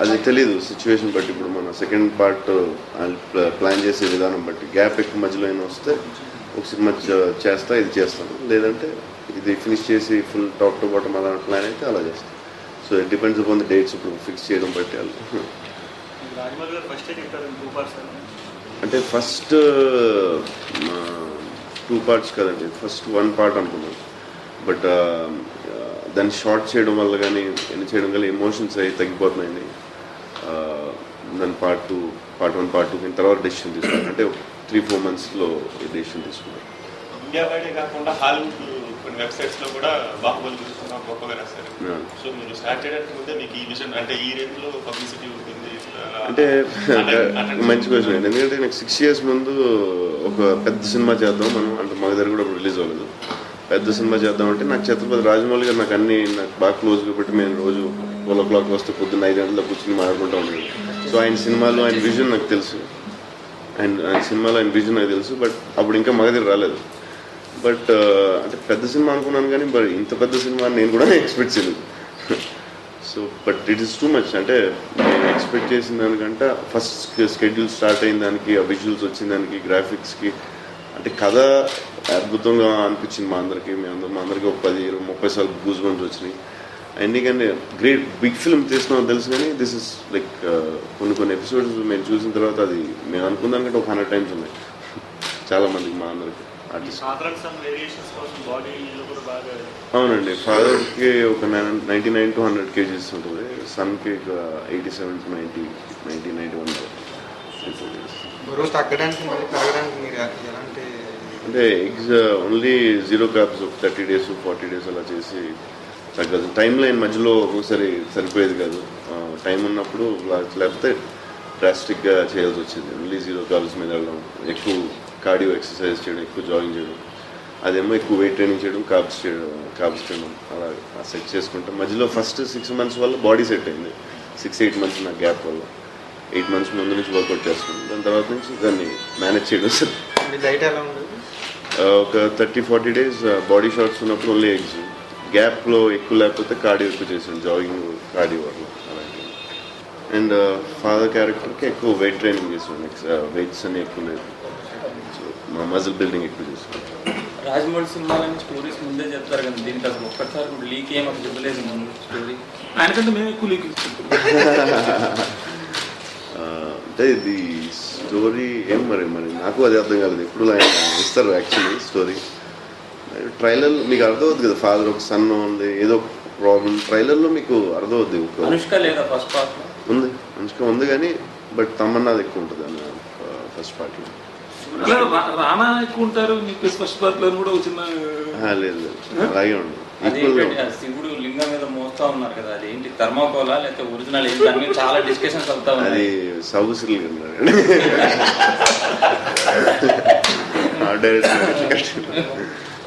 అది తెలీదు సిచ్యువేషన్ బట్టి. ఇప్పుడు మన సెకండ్ పార్ట్ ప్లాన్ చేసే విధానం బట్టి గ్యాప్ ఎక్కువ మధ్యలో అయినా వస్తే ఒక సినిమా చేస్తా, ఇది చేస్తాను. లేదంటే ఇది ఫినిష్ చేసి ఫుల్ టాప్ టు బాటమ్ అలా ప్లాన్ అయితే అలా చేస్తాను. So it depends upon the dates. ఇప్పుడు ఫిక్స్ చేయడం బట్టి అంటే ఫస్ట్ 2 parts కదండి, ఫస్ట్ 1 part అనుకున్నాను. బట్ దాన్ని షార్ట్ చేయడం వల్ల కానీ ఎన్ని చేయడం వల్ల ఎమోషన్స్ అవి తగ్గిపోతున్నాయండి. దాని పార్ట్ 1 పార్ట్ 2 తర్వాత డెసిషన్ తీసుకున్నాను. అంటే 3-4 monthsలో డెసిషన్ తీసుకున్నాను. ఇండియా బయటే కాకుండా హాలీవుడ్ కొన్ని వెబ్సైట్స్లో కూడా బాహుబలి చూసుకున్నాం గొప్పగా రాశారు. సో మీరు స్టార్ట్ చేయడానికి ముందే మీకు ఈ విషయం అంటే ఈ రేంజ్లో పబ్లిసిటీ ఉంటుంది అంటే మంచి క్వశ్చన్ అండి. ఎందుకంటే నాకు 6 years ముందు ఒక పెద్ద సినిమా చేద్దాం మనం అంటే మా దగ్గర కూడా రిలీజ్ అవ్వలేదు. పెద్ద సినిమా చేద్దామంటే నాకు ఛత్రపతి రాజమౌళి గారు నాకు బాగా క్లోజ్గా పెట్టి మేము రోజు 12 o'clock వస్తే పొద్దున్న 5 గంటలకు కూర్చొని మాట్లాడుకుంటూ ఉండేది. సో ఆయన సినిమాలో ఆయన విజన్ నాకు తెలుసు, ఆయన సినిమాలో ఆయన విజన్ నాకు తెలుసు. బట్ అప్పుడు ఇంకా మగధీర రాలేదు. బట్ అంటే పెద్ద సినిమా అనుకున్నాను కానీ బట్ ఇంత పెద్ద సినిమా నేను కూడా ఎక్స్పెక్ట్ చేయలేదు. So but it is too much. అంటే నేను ఎక్స్పెక్ట్ చేసిన దానికంటే ఫస్ట్ స్కెడ్యూల్ స్టార్ట్ అయిన దానికి, ఆ విజువల్స్ వచ్చిన దానికి, గ్రాఫిక్స్కి అంటే కథ అద్భుతంగా అనిపించింది మా అందరికీ. మా అందరికీ ఒక 10-30 సార్లు గూస్ బంప్స్ వచ్చినాయి. ఎందుకంటే గ్రేట్ బిగ్ ఫిల్మ్ తీస్తున్నాం తెలుసు కానీ దిస్ ఇస్ లైక్ కొన్ని ఎపిసోడ్స్ మేము చూసిన తర్వాత అది మేము అనుకున్న దానికంటే ఒక 100 times ఉన్నాయి చాలా మందికి, మా అందరికి ఆర్టిస్ట్. అవునండి, ఫాదర్కి ఒక 99 to 100 kgs ఉంటుంది, సన్కి 87 to 90, 91 బరువు తగ్గడానికి మళ్ళీ పెరగడానికి మీరు ఎలాంటి అంటే ఎగ్స్ ఓన్లీ 0 carbs ఒక 30 days 40 days అలా చేసి తగ్గదు. టైం లైన్ మధ్యలో ఒకసారి సరిపోయేది కాదు. టైం ఉన్నప్పుడు లేకపోతే డ్రాస్టిక్గా చేయాల్సి వచ్చింది. ఓన్లీ 0 carbs మీద వెళ్ళడం, ఎక్కువ కార్డియో ఎక్సర్సైజ్ చేయడం, ఎక్కువ జాగింగ్ చేయడం, అదేమో ఎక్కువ వెయిట్ ట్రైనింగ్ చేయడం, కార్బ్స్ చేయడం అలా సెట్ చేసుకుంటాం. మధ్యలో ఫస్ట్ 6 months వల్ల బాడీ సెట్ అయింది. 6-8 months నా గ్యాప్ వల్ల 8 months ముందు నుంచి వర్కౌట్ చేస్తున్నాం. దాని తర్వాత నుంచి దాన్ని మేనేజ్ చేయడం సార్. మీ డైట్ ఎలా ఉండదు? ఒక 30-40 days బాడీ షార్ట్స్ ఉన్నప్పుడు ఓన్లీ ఎగ్స్, గ్యాప్లో ఎక్కువ లేకపోతే కార్డియో ఎక్కువ చేసాను, జాగింగ్ కార్డియో వల్ల అలాంటివి. అండ్ ఫాదర్ క్యారెక్టర్కి ఎక్కువ వెయిట్ ట్రైనింగ్ చేసాను, వెయిట్స్ అన్ని ఎక్కువ లేదు. సో మా మజిల్ బిల్డింగ్ ఎక్కువ చేసాను. రాజమౌళి సినిమాలని స్టోరీస్ ముందే చెప్తారు కదా, దీనికి అసలు ఒక్కసారి కూడా లీక్ ఏమో చెప్పలేదు ముందు స్టోరీ. ఆయనకంటే మేము ఎక్కువ లీక్ ఇస్తాం. అంటే ఇది స్టోరీ ఏం మరి నాకు అది అర్థం కాలేదు. ఎప్పుడు ఆయన ఇస్తారు యాక్చువల్లీ స్టోరీ. ట్రైలర్ మీకు అర్థమవుతుంది కదా, ఫాదర్ ఒక సన్ ఉంది, ఏదో ప్రాబ్లం ట్రైలర్లో మీకు అర్థమవుద్ది. అనుష్క లేదా ఫస్ట్ పార్ట్ ఉంది, అనుష్క ఉంది కానీ బట్ తమన్నాది ఎక్కువ ఉంటుంది అన్న ఫస్ట్ పార్ట్లో. రానా ఎక్కువ ఉంటారు మీకు ఫస్ట్ పార్ట్ లో కూడా చిన్న లేదు అలాగే ఉండదు. శివుడు లింగం మీద మోస్తా ఉన్నారు కదా, అది ఏంటి థర్మాకోలా లేకపోతే ఒరిజినల్ ఏంటి, దాని మీద చాలా డిస్కషన్స్ అవుతా ఉన్నాయి. అది సౌసిల్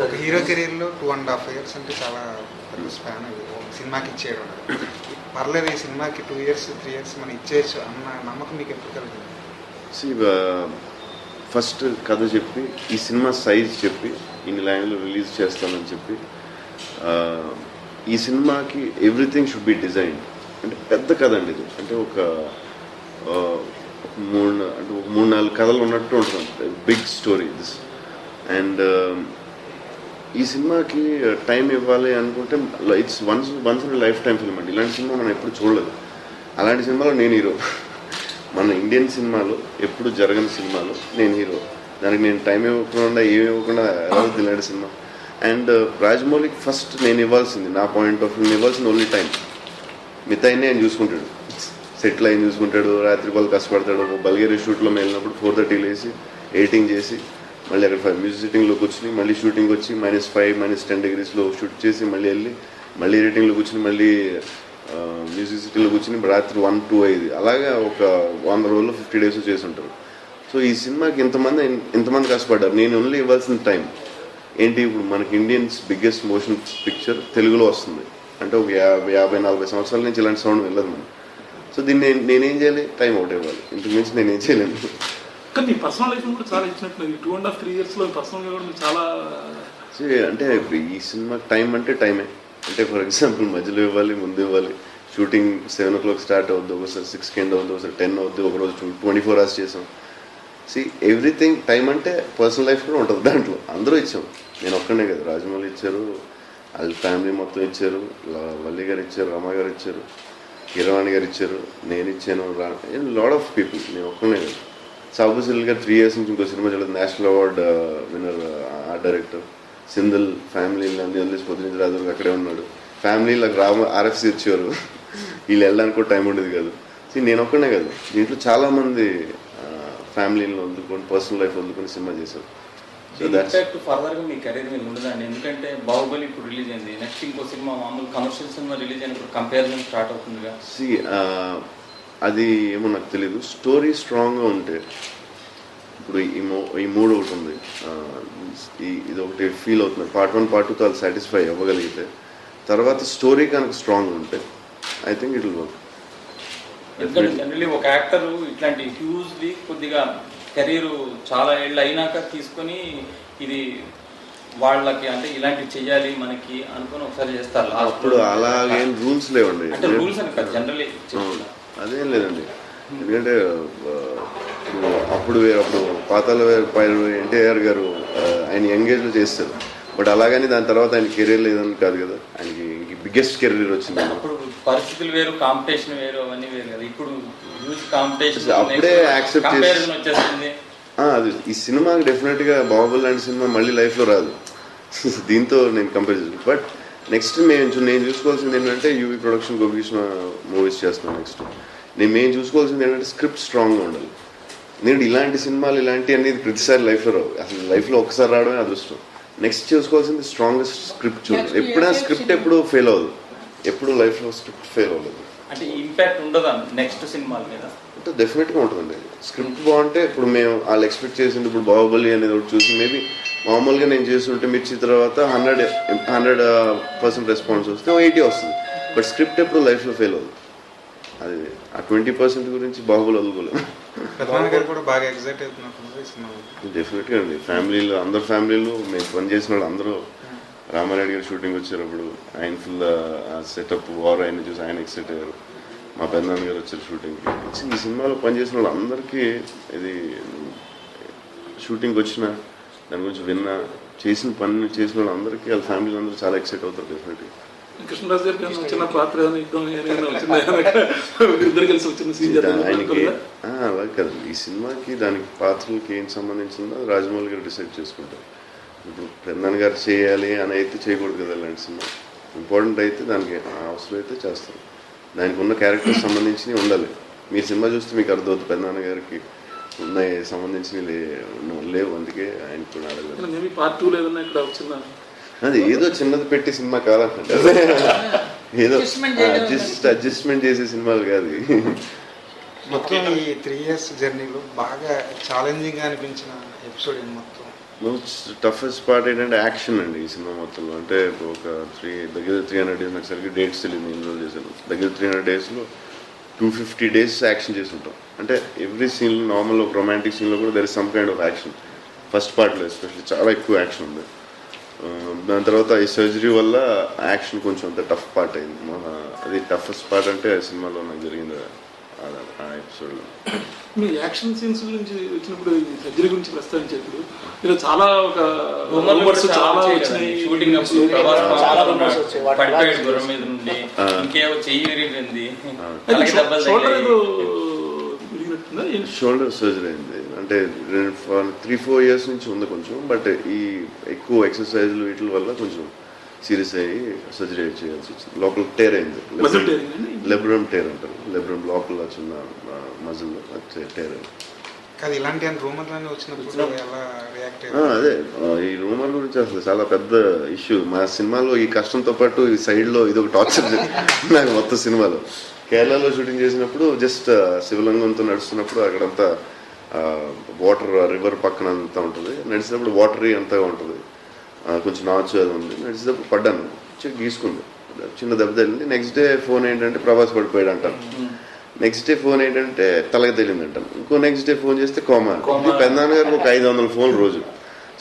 ఒక హీరో కెరీర్లో 2.5 years అంటే చాలా పెద్ద స్పాన్. సినిమాకి ఇచ్చేయడం పర్లేదు, ఈ సినిమాకి 2 years 3 years మనం ఇచ్చేయచ్చు అన్న నమ్మకం మీకు ఎప్పుడు కలిగింది? ఫస్ట్ కథ చెప్పి, ఈ సినిమా సైజ్ చెప్పి, ఇన్ని లైన్లో రిలీజ్ చేస్తానని చెప్పి, ఈ సినిమాకి ఎవ్రీథింగ్ షుడ్ బి డిజైన్. అంటే పెద్ద కథ అండి ఇది. అంటే ఒక 3-4 కథలు ఉన్నట్టు ఉంటుంది, బిగ్ స్టోరీ దిస్. అండ్ ఈ సినిమాకి టైం ఇవ్వాలి అనుకుంటే it's once in life time film అండి. ఇలాంటి సినిమా మనం ఎప్పుడు చూడలేదు. అలాంటి సినిమాలో నేను హీరో. మన ఇండియన్ సినిమాలో ఎప్పుడు జరగని సినిమాలో నేను హీరో. దానికి నేను టైం ఇవ్వకుండా ఏమి ఇవ్వకుండా ఎవరు ఇలాంటి సినిమా. అండ్ రాజమౌళికి ఫస్ట్ నేను ఇవ్వాల్సింది, నా పాయింట్ ఆఫ్ వ్యూ ఇవ్వాల్సింది ఓన్లీ టైం. మిగతాయినే ఆయన చూసుకుంటాడు, సెటిల్ ఆయన చూసుకుంటాడు, రాత్రి వాళ్ళు కష్టపడతాడు. బల్గేరియా షూట్లో వెళ్ళినప్పుడు 4:30 లేసి ఎడిటింగ్ చేసి మళ్ళీ అక్కడ మ్యూజిక్ సిట్టింగ్లో కూర్చుని మళ్ళీ షూటింగ్ వచ్చి -5 -10 degrees షూట్ చేసి మళ్ళీ వెళ్ళి మళ్ళీ ఎడిటింగ్లో కూర్చుని మళ్ళీ మ్యూజిక్ సిటీలో కూర్చుని రాత్రి 1-2 అయ్యేది. అలాగా ఒక 100 రోజులు 50 days చేసి ఉంటారు. సో ఈ సినిమాకి ఇంతమంది కష్టపడ్డారు. నేను ఓన్లీ ఇవ్వాల్సిన టైం ఏంటి, ఇప్పుడు మనకి ఇండియన్స్ బిగ్గెస్ట్ మోషన్ పిక్చర్ తెలుగులో వస్తుంది అంటే ఒక 50-40 సంవత్సరాల నుంచి ఇలాంటి సౌండ్ వెళ్ళదు మనం. సో దీన్ని నేనేం చేయాలి, టైం ఒకటి ఇవ్వాలి, ఇంతకు మించి నేనేం చేయలేను. కానీ మీ పర్సనల్ లైఫ్ కూడా చాలా ఇచ్చినట్టు 2.5-3 years పర్సనల్గా కూడా మీరు చాలా అంటే ఈ సినిమా టైం అంటే టైమే. అంటే ఫర్ ఎగ్జాంపుల్ మధ్యలో ఇవ్వాలి, ముందు ఇవ్వాలి. షూటింగ్ 7 o'clock స్టార్ట్ అవుద్ది, ఒకసారి 6 end అవుద్ది, ఒకసారి 10 అవుద్ది, ఒకరోజు 24 hours చేసాం. ఎవ్రీథింగ్ టైం అంటే పర్సనల్ లైఫ్ కూడా ఉంటుంది దాంట్లో. అందరూ ఇచ్చాం, నేను ఒక్కనే కదా, రాజమౌళి ఇచ్చారు, వాళ్ళ ఫ్యామిలీ మొత్తం ఇచ్చారు, వల్లి గారు ఇచ్చారు, రమా గారు ఇచ్చారు, కిరవాణి గారు ఇచ్చారు, నేను ఇచ్చాను, లాట్ ఆఫ్ పీపుల్, నేను ఒక్కనే కదా. సాబుసిల్ గారు 3 years నుంచి ఇంకో సినిమా చేయలేదు, national award winner art director. సింధల్ ఫ్యామిలీ అన్ని వదిలేసి పొద్దున రాజు అక్కడే ఉన్నాడు. ఫ్యామిలీలకు RFC ఇచ్చేవారు, వీళ్ళు వెళ్ళడానికి కూడా టైం ఉండేది కాదు. నేను ఒక్కనే కాదు, దీంట్లో చాలామంది ఫ్యామిలీని వదులుకొని పర్సనల్ లైఫ్ వదులుకొని సినిమా చేశారు. సో దాట్స్ ఇంపాక్ట్ ఫర్దర్గా మీ కెరీర్ మీద ఉండదండి, ఎందుకంటే బాహుబలి ఇప్పుడు రిలీజ్ అయింది, నెక్స్ట్ ఇంకో సినిమా మామూలు కమర్షియల్ సినిమా రిలీజ్ అయినప్పుడు కంపారిజన్ స్టార్ట్ అవుతుందిగా. అది ఏమో నాకు తెలీదు. స్టోరీ స్ట్రాంగ్గా ఉంటే ఇప్పుడు ఈ మూడు ఒకటి ఉంది, ఇది ఒకటి ఫీల్ అవుతుంది. పార్ట్ 1 పార్ట్ 2 చాలా సాటిస్ఫై అవ్వగలిగితే తర్వాత స్టోరీ కనుక స్ట్రాంగ్ ఉంటే I think it will work. ఎందుకంటే జనరల్లీ ఒక యాక్టర్ ఇట్లాంటి హ్యూజ్లీ కొద్దిగా కెరీర్ చాలా ఏళ్ళు అయినాక తీసుకొని ఇది వాళ్ళకి అంటే ఇలాంటివి చెయ్యాలి మనకి అనుకుని ఒకసారి చేస్తారు. అప్పుడు అలాగేం రూల్స్ లేవండి, అంటే రూల్స్ అని కాదు జనరల్లీ అదేం లేదండి. ఎందుకంటే అప్పుడు పాతాల పైరు ఎన్టీఆర్ గారు ఆయన యంగేజ్లో చేస్తారు, బట్ అలాగని దాని తర్వాత ఆయన కెరీర్ లేదని కాదు కదా, ఆయనకి బిగ్గెస్ట్ కెరీర్ వచ్చింది. అప్పుడు పరిస్థితులు వేరు, కాంపిటీషన్ వేరు, అవన్నీ వేరు కదా. ఇప్పుడు హ్యూజ్ కాంపిటీషన్ అప్పుడే యాక్సెప్ట్ చేసి వచ్చేస్తుంది. అది ఈ సినిమాకి డెఫినెట్గా బాహుబలి లాంటి సినిమా మళ్ళీ లైఫ్లో రాదు, దీంతో నేను కంపేర్ చేస్తాను. బట్ నెక్స్ట్ నేను చూసుకోవాల్సింది ఏంటంటే యూవీ ప్రొడక్షన్ గోపికృష్ణ మూవీస్ చేస్తున్నాను. నెక్స్ట్ మేము చూసుకోవాల్సింది ఏంటంటే స్క్రిప్ట్ స్ట్రాంగ్గా ఉండాలి. ఎందుకంటే ఇలాంటి సినిమాలు ఇలాంటివి అనేది ప్రతిసారి లైఫ్లో రావు, అసలు లైఫ్లో ఒకసారి రావడమే అదృష్టం. నెక్స్ట్ చూసుకోవాల్సింది స్ట్రాంగెస్ట్ స్క్రిప్ట్ చూడాలి. ఎప్పుడైనా స్క్రిప్ట్ ఎప్పుడు ఫెయిల్ అవ్వదు, ఎప్పుడు లైఫ్లో స్క్రిప్ట్ ఫెయిల్ అవ్వదు. అంటే ఇంపాక్ట్ ఉండదా నెక్స్ట్ సినిమాల మీద? అంటే డెఫినెట్గా ఉంటుందండి. స్క్రిప్ట్ బాగుంటే ఇప్పుడు మేము వాళ్ళు ఎక్స్పెక్ట్ చేసింది ఇప్పుడు బాహుబలి అనేది ఒకటి చూసి మేబీ మామూలుగా నేను చేస్తుంటే మిర్చి తర్వాత 100% రెస్పాన్స్ వస్తే 80 వస్తుంది. బట్ స్క్రిప్ట్ ఎప్పుడు లైఫ్లో ఫెయిల్ అవ్వదు. అది ఆ 20% గురించి బాహుబలి వదులుకోలేము. పెద్దనాన్న గారు కూడా బాగా ఎగ్జైట్ అవుతున్నట్టుంది ఈ సినిమా. డెఫినెట్గా అండి. ఫ్యామిలీలో అందరు ఫ్యామిలీలో మేము పని చేసిన వాళ్ళు అందరూ రామారెడ్డి గారు షూటింగ్ వచ్చేటప్పుడు ఆయన ఫుల్ సెటప్ వారు ఆయన చూసి ఆయన ఎక్సైట్ అయ్యారు. మా పెద్దనాన్న గారు వచ్చారు షూటింగ్కి. ఈ సినిమాలో పనిచేసిన వాళ్ళు అందరికీ ఇది షూటింగ్కి వచ్చిన దాని గురించి విన్నా చేసిన పని చేసిన వాళ్ళు అందరికీ వాళ్ళ ఫ్యామిలీలో అందరూ చాలా ఎక్సైట్ అవుతారు డెఫినెట్గా. కృష్ణరాజు గారికి చిన్న పాత్ర ఇద్దరు కలిసి వచ్చిన సీన్ ఆయనకి అలాగే కదండి. ఈ సినిమాకి దానికి పాత్రలకి ఏం సంబంధించిందో రాజమౌళి గారు డిసైడ్ చేసుకుంటారు. ఇప్పుడు పెద్దనాన్న గారు చేయాలి అని అయితే చేయకూడదు కదా ఇలాంటి సినిమా. ఇంపార్టెంట్ అయితే దానికి అవసరం అయితే చేస్తారు. దానికి ఉన్న క్యారెక్టర్స్ సంబంధించినవి ఉండాలి. మీరు సినిమా చూస్తే మీకు అర్థమవుతుంది పెద్దనాన్న గారికి ఉన్నాయి సంబంధించినవి లేవు, అందుకే ఆయన కూడా అడగలేదు. పార్ట్ 2 లేదన్నా ఇక్కడ వచ్చిన అది ఏదో చిన్నది పెట్టి సినిమా కాదంటే ఏదో అడ్జస్ట్మెంట్ చేసే సినిమాలు కాదు. మొత్తం ఈ 3 years జర్నీలో బాగా ఛాలెంజింగ్ గా అనిపించిన ఎపిసోడ్ మొత్తం టఫెస్ట్ పార్ట్ ఏంటంటే యాక్షన్ అండి ఈ సినిమా మొత్తంలో. అంటే ఒక దగ్గర 300 days నాకు సరిగ్గా డేట్స్ తెలియదు, ఇన్రోల్ చేశాను. దగ్గర 300 daysలో 250 days యాక్షన్ చేసి ఉంటాం. అంటే ఎవ్రీ సీన్లో నార్మల్ ఒక రొమాంటిక్ సీన్లో కూడా there is some kind of action. First పార్ట్లో ఎస్పెషల్లీ చాలా ఎక్కువ యాక్షన్ ఉంది. దాని తర్వాత ఈ సర్జరీ వల్ల యాక్షన్ కొంచెం అంత టఫ్ పార్ట్ అయింది. అది టఫెస్ట్ పార్ట్ అంటే సినిమాలో నాకు జరిగింది ఆ ఎపిసోడ్లో. మీ యాక్షన్ సీన్స్ గురించి వచ్చినప్పుడు సర్జరీ గురించి ప్రస్తావించేప్పుడు ఇలా చాలా ఒక చాలా వచ్చినాయి. షూటింగ్ అప్పుడు పడిపోయాడు గుర్రం మీద నుండి, ఇంకేమో చెయ్యి విరిగింది, షోల్డర్ ఏదో షోల్డర్ సర్జరీ అయింది. అంటే 3-4 years నుంచి ఉంది కొంచెం. బట్ ఈ ఎక్కువ ఎక్సర్సైజ్లు వీటి వల్ల కొంచెం సీరియస్ అయ్యి సర్జరీ చేయాల్సి వచ్చింది. లోపల టేర్ అయింది, లెబ్రమ్ టేర్ అంటారు. లెబ్రమ్ లోపల చిన్న మజిల్లో టేర్ అయింది. ఇలాంటి రూమర్లన్నీ వచ్చినప్పుడు ఎలా రియాక్ట్ అదే ఈ రూమర్ గురించి అసలు చాలా పెద్ద ఇష్యూ. మా సినిమాలో ఈ కష్టంతో పాటు ఈ సైడ్లో ఇది ఒక టార్చర్ నాకు మొత్తం సినిమాలో. కేరళలో షూటింగ్ చేసినప్పుడు జస్ట్ శివలింగంతో నడుస్తున్నప్పుడు అక్కడంతా వాటర్ రివర్ పక్కన అంతా ఉంటుంది. నడిచినప్పుడు వాటరీ అంతా ఉంటుంది, కొంచెం నాచు అది ఉంది. నడిచినప్పుడు పడ్డాను, గీసుకుంది, చిన్న దెబ్బ తగిలింది. నెక్స్ట్ డే ఫోన్ ఏంటంటే ప్రభాస్ పడిపోయాడు అంటాను. నెక్స్ట్ డే ఫోన్ ఏంటంటే తలకి తగిలింది అంటాను. ఇంకో నెక్స్ట్ డే ఫోన్ చేస్తే కోమా. ఇది పెద్దనాన్న గారికి ఒక 500 ఫోన్లు రోజు.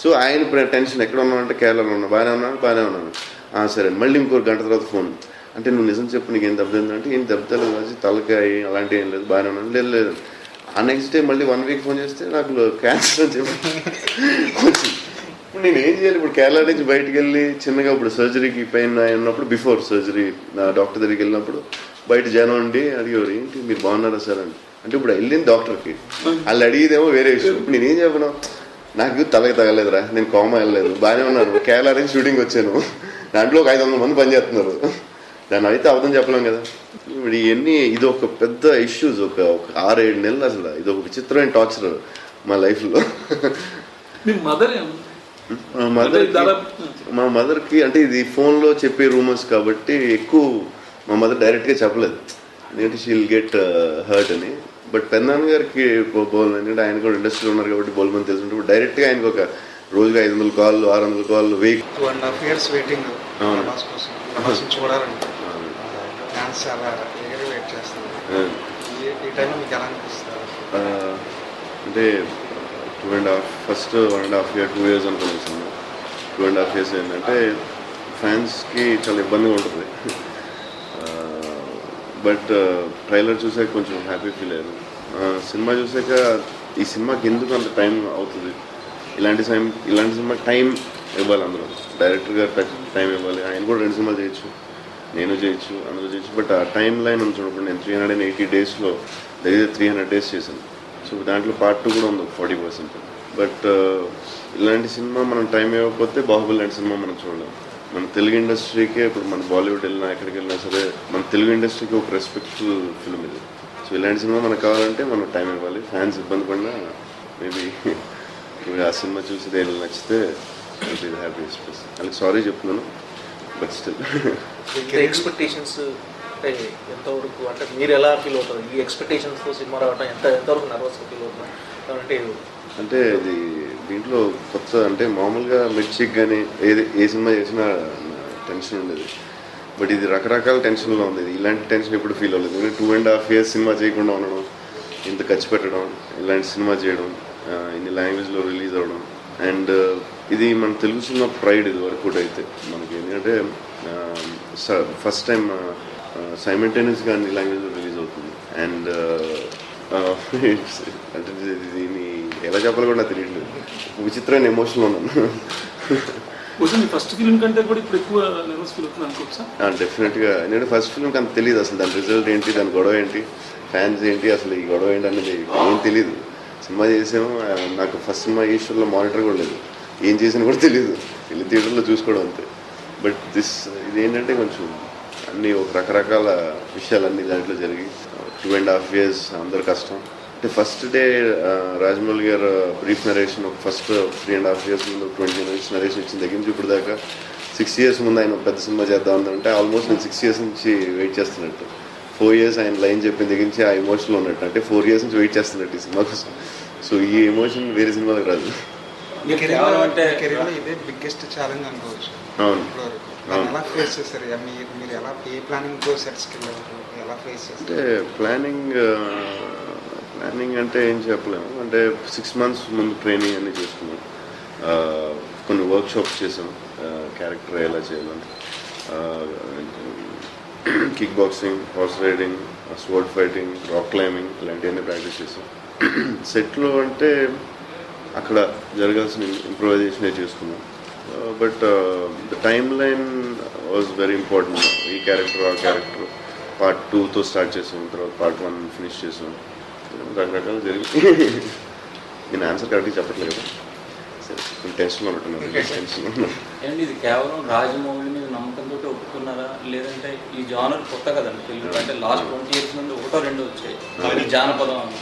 సో ఆయన టెన్షన్ ఎక్కడ ఉన్నామంటే కేరళలో ఉన్నా, బాగానే ఉన్నాను. సరే మళ్ళీ ఇంకో గంట తర్వాత ఫోన్ అంటే నువ్వు నిజం చెప్పు నీకు ఏం దెబ్బతిందంటే ఏం దెబ్బతలేదు రాజు, తలకాయ అలాంటివి ఏం లేదు, బాగానే ఉన్నాను. లేదు ఆ నెక్స్ట్ డే మళ్ళీ 1 week ఫోన్ చేస్తే నాకు క్యాన్సర్ అని చెప్పి వచ్చింది. ఇప్పుడు నేను ఏం చేయాలి? ఇప్పుడు కేరళ నుంచి బయటకు వెళ్ళి చిన్నగా ఇప్పుడు సర్జరీకి పెయిన్ ఉన్నప్పుడు బిఫోర్ సర్జరీ నా డాక్టర్ దగ్గరికి వెళ్ళినప్పుడు బయట జనం ఉండి అడిగేవారు ఏంటి మీరు బాగున్నారా సార్ అని. అంటే ఇప్పుడు వెళ్ళింది డాక్టర్కి, వాళ్ళు అడిగేదేమో వేరే విషయం. ఇప్పుడు నేనేం చెప్పను, నాకు తలకి తగలేదురా, నేను కోమా వెళ్ళలేదు, బాగానే ఉన్నాను, కేరళ నుంచి షూటింగ్ వచ్చాను, దాంట్లో ఒక 500 మంది పనిచేస్తున్నారు, దాన్ని అయితే అబద్ధం చెప్పలేం కదా. ఇప్పుడు ఇవన్నీ ఇది ఒక పెద్ద ఇష్యూస్. ఒక 6-7 నెలలు అసలు ఇది ఒక విచిత్రమైన టార్చర్. మా లైఫ్లో. మీ మదర్ మా మదర్కి అంటే ఇది ఫోన్లో చెప్పే రూమర్స్ కాబట్టి ఎక్కువ మా మదర్ డైరెక్ట్గా చెప్పలేదు, ఎందుకంటే షీల్ గెట్ హర్ట్ అని. బట్ పెద్దనాన్న గారికి బోల్మన్, ఎందుకంటే ఆయన కూడా ఇండస్ట్రీలో ఉన్నారు కాబట్టి బోల్మన్ తెలుసుంటే డైరెక్ట్గా ఆయనకు ఒక రోజుగా 500 కాళ్ళు 600 కాళ్ళు 1000. 2.5 years వెయిటింగ్ ప్రభాస్ కోసం. ప్రభాస్ని చూడాలంటే ఫ్యాన్స్ చాలా ఎగరి వెయిట్ చేస్తున్నారు. ఈ టైంలో మీకు ఎలా అనిపిస్తారు? అంటే 1.5 year 2 years అనుకున్నాను సినిమా. 2.5 years ఏంటంటే ఫ్యాన్స్కి చాలా ఇబ్బందిగా ఉంటుంది. బట్ ట్రైలర్ చూసాక కొంచెం హ్యాపీ ఫీల్ అయ్యారు. సినిమా చూసాక ఈ సినిమాకి ఎందుకు అంత టైం అవుతుంది, ఇలాంటి సినిమాకి టైం ఇవ్వాలి, అందరూ డైరెక్టర్ గారు టైం ఇవ్వాలి. ఆయన కూడా 2 సినిమాలు చేయొచ్చు, నేను చేయొచ్చు, అందరూ చేయొచ్చు. బట్ ఆ టైం లైన్ ఉంది చూడకుండా నేను 380 daysలో దగ్గర 300 days చేశాను. సో దాంట్లో పార్ట్ 2 కూడా ఉంది 40%. బట్ ఇలాంటి సినిమా మనం టైం ఇవ్వకపోతే బాహుబలి లాంటి సినిమా మనం చూడలేం. మన తెలుగు ఇండస్ట్రీకే ఇప్పుడు మన బాలీవుడ్ వెళ్ళినా ఎక్కడికి వెళ్ళినా సరే మన తెలుగు ఇండస్ట్రీకి ఒక రెస్పెక్ట్ఫుల్ ఫిల్మ్ ఇది. సో ఇలాంటి సినిమా మనకు కావాలంటే మనం టైం ఇవ్వాలి. ఫ్యాన్స్ ఇబ్బంది పడినా మేబీ ఆ సినిమా చూసి ఏదో నచ్చితే ఇది హ్యాపీ ఎక్స్ప్రెస్. వాళ్ళకి సారీ చెప్తున్నాను, బట్ స్టిల్. ఎక్స్పెక్టేషన్స్ అంటే ఎంతవరకు, అంటే మీరు ఎలా ఫీల్ అవుతారు ఈ ఎక్స్పెక్టేషన్స్తో సినిమా రావడం? ఎంతవరకు నర్వస్గా ఫీల్ అవుతున్నారు? అంటే ఇది దీంట్లో కొత్త, అంటే మామూలుగా మిర్చికి కానీ ఏ సినిమా చేసినా టెన్షన్ ఉండేది. బట్ ఇది రకరకాల టెన్షన్లో ఉంది. ఇలాంటి టెన్షన్ ఎప్పుడు ఫీల్ అవ్వలేదు. ఎందుకంటే 2.5 years సినిమా చేయకుండా ఉండడం, ఇంత ఖర్చు పెట్టడం, ఇలాంటి సినిమా చేయడం, ఇన్ని లాంగ్వేజ్లో రిలీజ్ అవ్వడం. అండ్ ఇది మన తెలుగు సినిమా ప్రైడ్ ఇది వరకు అయితే మనకి. ఎందుకంటే ఫస్ట్ టైం సైమల్టేనియస్గా అన్ని లాంగ్వేజ్లో రిలీజ్ అవుతుంది. అండ్ అంటే దీన్ని ఎలా చెప్పాలో కూడా నాకు తెలియట్లేదు, విచిత్రమైన ఎమోషన్లో ఉన్నాను. ఫస్ట్ ఫిల్మ్ కంటే కూడా ఇప్పుడు ఎక్కువ నర్వస్ ఫీల్ అవుతుంది అనుకోవచ్చా? డెఫినెట్గా. ఎందుకంటే ఫస్ట్ ఫిల్మ్కి అంత తెలియదు అసలు, దాని రిజల్ట్ ఏంటి, దాని గొడవ ఏంటి, ఫ్యాన్స్ ఏంటి, అసలు ఈ గొడవ ఏంటి అనేది ఏం తెలియదు. సినిమా చేసాము, నాకు ఫస్ట్ సినిమా ఈశ్వర్లో మానిటర్ కూడా లేదు, ఏం చేసినా కూడా తెలియదు, వెళ్ళి థియేటర్లో చూసుకోవడం అంతే. బట్ ఇది ఏంటంటే కొంచెం అన్నీ ఒక రకరకాల విషయాలన్నీ దాంట్లో జరిగి 2.5 years అందరు కష్టం. అంటే ఫస్ట్ డే రాజమౌళి గారు బ్రీఫ్ నరేషన్ ఒక ఫస్ట్ 3.5 years ముందు 20 minutes నరేషన్ ఇచ్చిన దగ్గర నుంచి ఇప్పుడు దాకా 6 years ముందు ఆయన పెద్ద సినిమా చేద్దాం అంటే ఆల్మోస్ట్ నేను 6 years నుంచి వెయిట్ చేస్తున్నట్టు. 4 years ఆయన లైన్ చెప్పిన దగ్గర నుంచి ఆ ఎమోషన్లో ఉన్నట్టు, అంటే 4 years నుంచి వెయిట్ చేస్తున్నట్టు ఈ సినిమా కోసం. సో ఈ ఎమోషన్ వేరే సినిమాలకు రాదు. మీ కెరీర్లో ఇదే బిగ్గెస్ట్ ఛాలెంజ్ అనుకోవచ్చు. అవును, ఎలా ఫేస్ చేస్తారు? మీరు ఎలా ఏ ప్లానింగ్తో సెట్స్కి వెళ్ళారు, ఎలా ఫేస్ చేస్తారు? అంటే ప్లానింగ్ అంటే ఏం చెప్పలేము. అంటే 6 months ముందు ట్రైనింగ్ అన్నీ చేసుకున్నాం, కొన్ని వర్క్షాప్స్ చేసాం, క్యారెక్టర్ ఎలా చేయాలని, kick boxing, horse riding, sword fighting, rock climbing ఇలాంటివన్నీ ప్రాక్టీస్ చేసాం. సెట్లో అంటే అక్కడ జరగాల్సిన ఇంప్రూవైజేషన్ చేసుకున్నాం. But the time line was very important. ఈ క్యారెక్టర్ ఆ క్యారెక్టర్ పార్ట్ 2తో స్టార్ట్ చేసాం, తర్వాత పార్ట్ 1 ఫినిష్ చేసాం, రకరకాలు జరిగింది. నేను ఆన్సర్ కరెక్ట్గా చెప్పట్లేదు కదా, సరే టెన్షన్లో ఉంటున్నాను. అండ్ ఇది కేవలం రాజమౌళి మీద నమ్మకంతో ఒప్పుకున్నారా, లేదంటే ఈ జానర్ కొత్త కదండి తెలుగు, అంటే లాస్ట్ 20 years నుండి 1-2 వచ్చాయి ఈ జానపదం అని.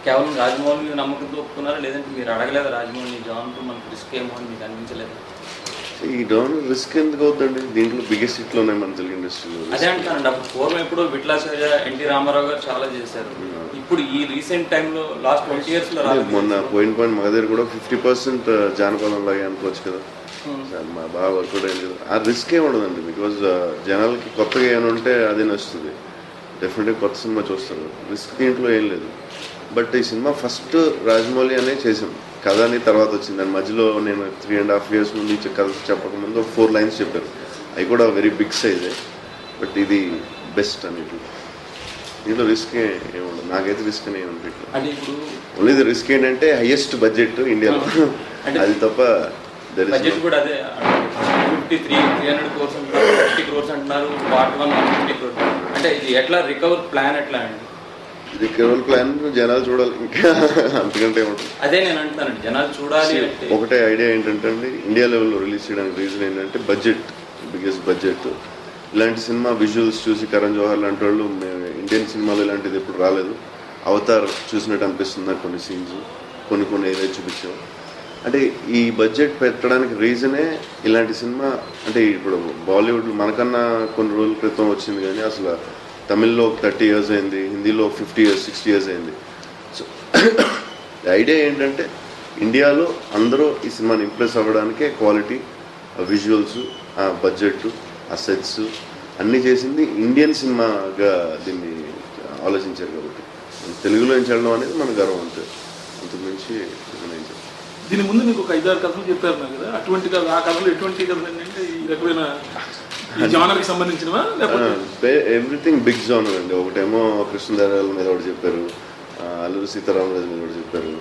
కేవలం రాజమౌళి మీద నమ్మకంతో ఒప్పుకున్నారా, లేదంటే మీరు అడగలేదా రాజమౌళి జానర్ మనకు రిస్క్ ఏమో అని మీకు అనిపించలేదు? ఈ డౌన్ రిస్క్ ఎందుకు అవుతుందండి, దీంట్లో బిగ్గెస్ట్ హిట్లు ఉన్నాయి మన తెలుగు ఇండస్ట్రీలో. అదే అంటానండి, అప్పుడు పూర్వం ఎప్పుడో విట్లాసయ్య, ఎన్టీ రామారావు గారు చాలా చేశారు. ఇప్పుడు ఈ రీసెంట్ టైంలో లాస్ట్ 20 years లో మొన్న పోయిన మగధీర కూడా 50% జానపదం లాగే అనుకోవచ్చు కదా. మా బాగా వర్కౌట్ అయింది కదా. ఆ రిస్క్ ఏమి ఉండదండి, బికాజ్ జనాలకి కొత్తగా ఏమైనా ఉంటే అదే నచ్చుతుంది, డెఫినెట్గా కొత్త సినిమా చూస్తారు. రిస్క్ దీంట్లో ఏం లేదు. బట్ ఈ సినిమా ఫస్ట్ రాజమౌళి అనే చేసాం, కథ అని తర్వాత వచ్చింది. దాని మధ్యలో నేను 3.5 years ముందు కథ చెప్పకముందు 4 lines చెప్పారు, అవి కూడా వెరీ బిగ్ సైజే. బట్ ఇది బెస్ట్ అన్నిటి, దీంట్లో రిస్క్ ఏముండదు, నాకైతే రిస్క్ అని ఏమనిపించలేదు. అంటే ఇప్పుడు ఓన్లీ ది రిస్క్ ఏంటంటే హైయెస్ట్ బడ్జెట్ ఇండియాలో, అది తప్ప బడ్జెట్ కూడా అదే 300 crores అంటున్నారు, 50 crores అంటున్నారు, పార్ట్ 1 150 crores. అంటే ఇది ఎట్లా రికవర్ ప్లాన్ ఎట్లా అండి? రికవర్ ప్లాన్ జనాలు చూడాలి, ఇంకా అంతకంటే ఏముంటుంది. అదే నేను అంటున్నానండి, జనాలు చూడాలి. ఒకటే ఐడియా ఏంటంటే అండి, ఇండియా లెవెల్లో రిలీజ్ చేయడానికి రీజన్ ఏంటంటే బడ్జెట్, బిగ్గెస్ట్ బడ్జెట్. ఇలాంటి సినిమా విజువల్స్ చూసి కరణ్ జోహర్ లాంటి వాళ్ళు ఇండియన్ సినిమాలో ఇలాంటిది ఎప్పుడు రాలేదు. అవతార్ చూసినట్టు అనిపిస్తుంది నాకు కొన్ని సీన్స్. కొన్ని ఏరియా చూపించాం. అంటే ఈ బడ్జెట్ పెట్టడానికి రీజనే ఇలాంటి సినిమా. అంటే ఇప్పుడు బాలీవుడ్ మనకన్నా కొన్ని రోజుల క్రితం వచ్చింది, కానీ అసలు తమిళ్లో 30 years అయింది, హిందీలో 50 years 60 years అయింది. సో ఐడియా ఏంటంటే ఇండియాలో అందరూ ఈ సినిమాని ఇంప్రెస్ అవ్వడానికే క్వాలిటీ, విజువల్స్, ఆ బడ్జెట్, ఆ సెట్స్ అన్నీ చేసింది ఇండియన్ సినిమాగా దీన్ని ఆలోచించారు. కాబట్టి తెలుగులో ఏం చేయడం అనేది మన గర్వం, అంతే. అంతకుమించి నేను చెప్పాను. దీని ముందు మీకు ఒక 5-6 కథలు చెప్పారు నాకు కదా, అటువంటి కథ, ఆ కథలు ఎటువంటి కథలు ఏంటంటే ఈ రకమైన జానర్కి సంబంధించినవా లేకపోతే ఎవ్రీథింగ్ బిగ్ జానర్ అండి. ఒకటేమో కృష్ణదేవరాయల మీద ఒకటి చెప్పారు, అల్లూరి సీతారామరాజు మీద ఒకటి చెప్పారు,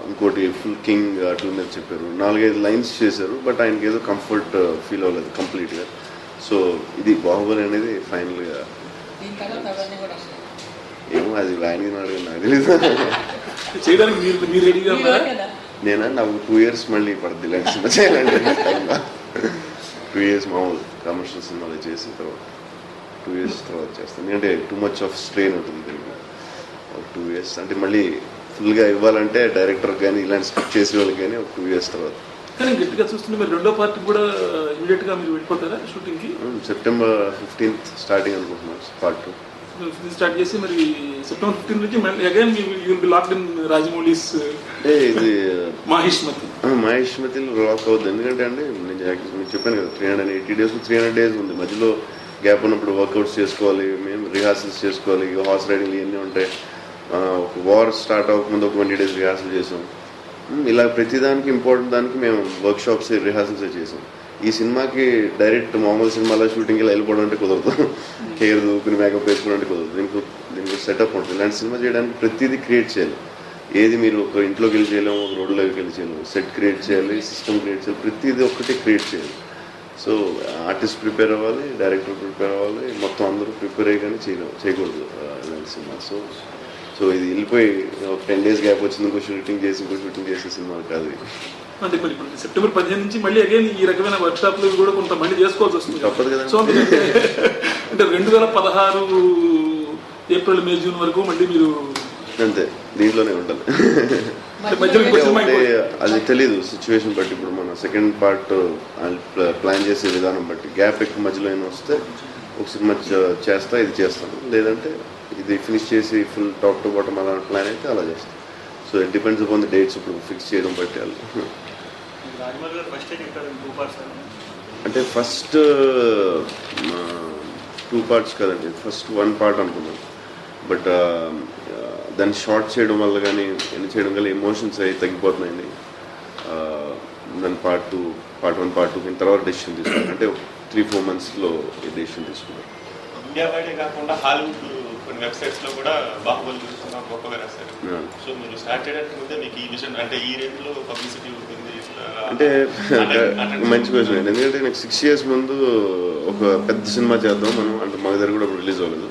ఇంకోటి ఫుల్ కింగ్ అట్ల మీద చెప్పారు. 4-5 లైన్స్ చేశారు, బట్ ఆయనకి ఏదో కంఫర్ట్ ఫీల్ అవ్వలేదు కంప్లీట్గా. సో ఇది బాహుబలి అనేది ఫైనల్గా ఏమో అది ఆయనకి నాకు తెలీదు. చేయడానికి మీరు రెడీగా ఉన్నారా? నేనా నాకు 2 years మళ్ళీ పడుద్ది ఇలాంటి సినిమా చేయాలంటే. 2 years మామూలు కమర్షియల్ సినిమాలు చేసి తర్వాత 2 years తర్వాత చేస్తాను. ఎందుకంటే టూ మచ్ ఆఫ్ స్ట్రెయిన్ ఉంటుంది తెలుగు. 2 years అంటే మళ్ళీ ఫుల్గా ఇవ్వాలంటే డైరెక్టర్ కానీ ఇలాంటి స్క్రిప్ట్ చేసే వాళ్ళకి కానీ 2 years తర్వాత. కానీ గట్టిగా చూస్తుంటే మీరు రెండో పార్ట్ కూడా ఇమీడియట్గా మీరు వెళ్ళిపోతారా షూటింగ్కి? September 15th స్టార్టింగ్ అనుకుంటున్నాను పార్ట్ 2. స్టార్ట్ చేసి మరి September 15 నుంచి మళ్ళీ again you will be locked in Rajamouli's అంటే ఇది మహేష్మతి లాక్ అవుతుంది. ఎందుకంటే అండి నేను చెప్పాను కదా 380 days 300 days ఉంది. మధ్యలో గ్యాప్ ఉన్నప్పుడు వర్కౌట్స్ చేసుకోవాలి, మేము రిహార్సల్స్ చేసుకోవాలి, హార్స్ రైడింగ్ ఇవన్నీ ఉంటాయి. ఒక వార్ స్టార్ట్ అవ్వకముందు ఒక 20 days రిహార్సల్ చేసాం. ఇలా ప్రతిదానికి ఇంపార్టెంట్ దానికి మేము వర్క్షాప్స్ రిహార్సల్స్ చేసాం. ఈ సినిమాకి డైరెక్ట్ మామూలు సినిమాలో షూటింగ్కి వెళ్ళిపోవడం అంటే కుదరదు, హెయిర్ దూకుని మేకప్ వేసుకోవడం అంటే కుదరదు. దీనికి సెటప్ ఉంటుంది. ఇలాంటి సినిమా చేయడానికి ప్రతిదీ క్రియేట్ చేయాలి. ఏది మీరు ఒక ఇంట్లోకి వెళ్ళి చేయలేము, ఒక రోడ్లోకి వెళ్ళి చేయలేము. సెట్ క్రియేట్ చేయాలి, సిస్టమ్ క్రియేట్ చేయాలి, ప్రతిదీ ఒక్కటి క్రియేట్ చేయాలి. సో ఆర్టిస్ట్ ప్రిపేర్ అవ్వాలి, డైరెక్టర్ ప్రిపేర్ అవ్వాలి, మొత్తం అందరూ ప్రిపేర్ అయ్యి కానీ చేయకూడదు ఇలాంటి సినిమా. సో ఇది వెళ్ళిపోయి ఒక 10 days గ్యాప్ వచ్చింది, ఇంకో షూటింగ్ చేసే సినిమా కాదు. అంటే మరి ఇప్పుడు September 15 నుంచి మళ్ళీ అగైన్ ఈ రకమైన వర్క్షాప్లు కూడా కొంత మళ్ళీ చేసుకోవాల్సి వస్తుంది. తప్పదు కదా. సో అంటే 2016 April, May, June వరకు మళ్ళీ మీరు అంతే దీంట్లోనే ఉంటాను. అది తెలీదు సిచ్యువేషన్ బట్టి. ఇప్పుడు మన సెకండ్ పార్ట్ ప్లాన్ చేసే విధానం బట్టి గ్యాప్ ఎక్కువ మధ్యలో అయినా వస్తే ఒక సినిమా చేస్తా, ఇది చేస్తాను. లేదంటే ఇది ఫినిష్ చేసి ఫుల్ టాప్ టు బాటమ్ అలా ప్లాన్ అయితే అలా చేస్తాను. So it depends upon the dates. ఇప్పుడు ఫిక్స్ చేయడం బట్టి అంటే ఫస్ట్ 2 parts కదండి, ఫస్ట్ 1 part అనుకున్నాను. బట్ దాన్ని షార్ట్ చేయడం వల్ల కానీ ఎన్ని చేయడం వల్ల ఎమోషన్స్ అవి తగ్గిపోతున్నాయండి. దాని పార్ట్ 1 part 2 తర్వాత డెసిషన్ తీసుకున్నాను. అంటే 3-4 monthsలో ఈ డెసిషన్ తీసుకున్నాను. ఇండియా బయటే కాకుండా హాలీవుడ్ కొన్ని వెబ్సైట్స్ లో కూడా బాహుబలి చూస్తున్నాం గొప్పగా రాశారు. సో మీరు స్టార్ట్ చేయడానికి ముందే మీకు ఈ విషయం అంటే ఈ రేంజ్ లో పబ్లిసిటీ ఉంటుంది అంటే మంచి క్వశ్చన్ అండి. ఎందుకంటే నాకు 6 years ముందు ఒక పెద్ద సినిమా చేద్దాం మనం అంటే మా దగ్గర కూడా రిలీజ్ అవ్వలేదు.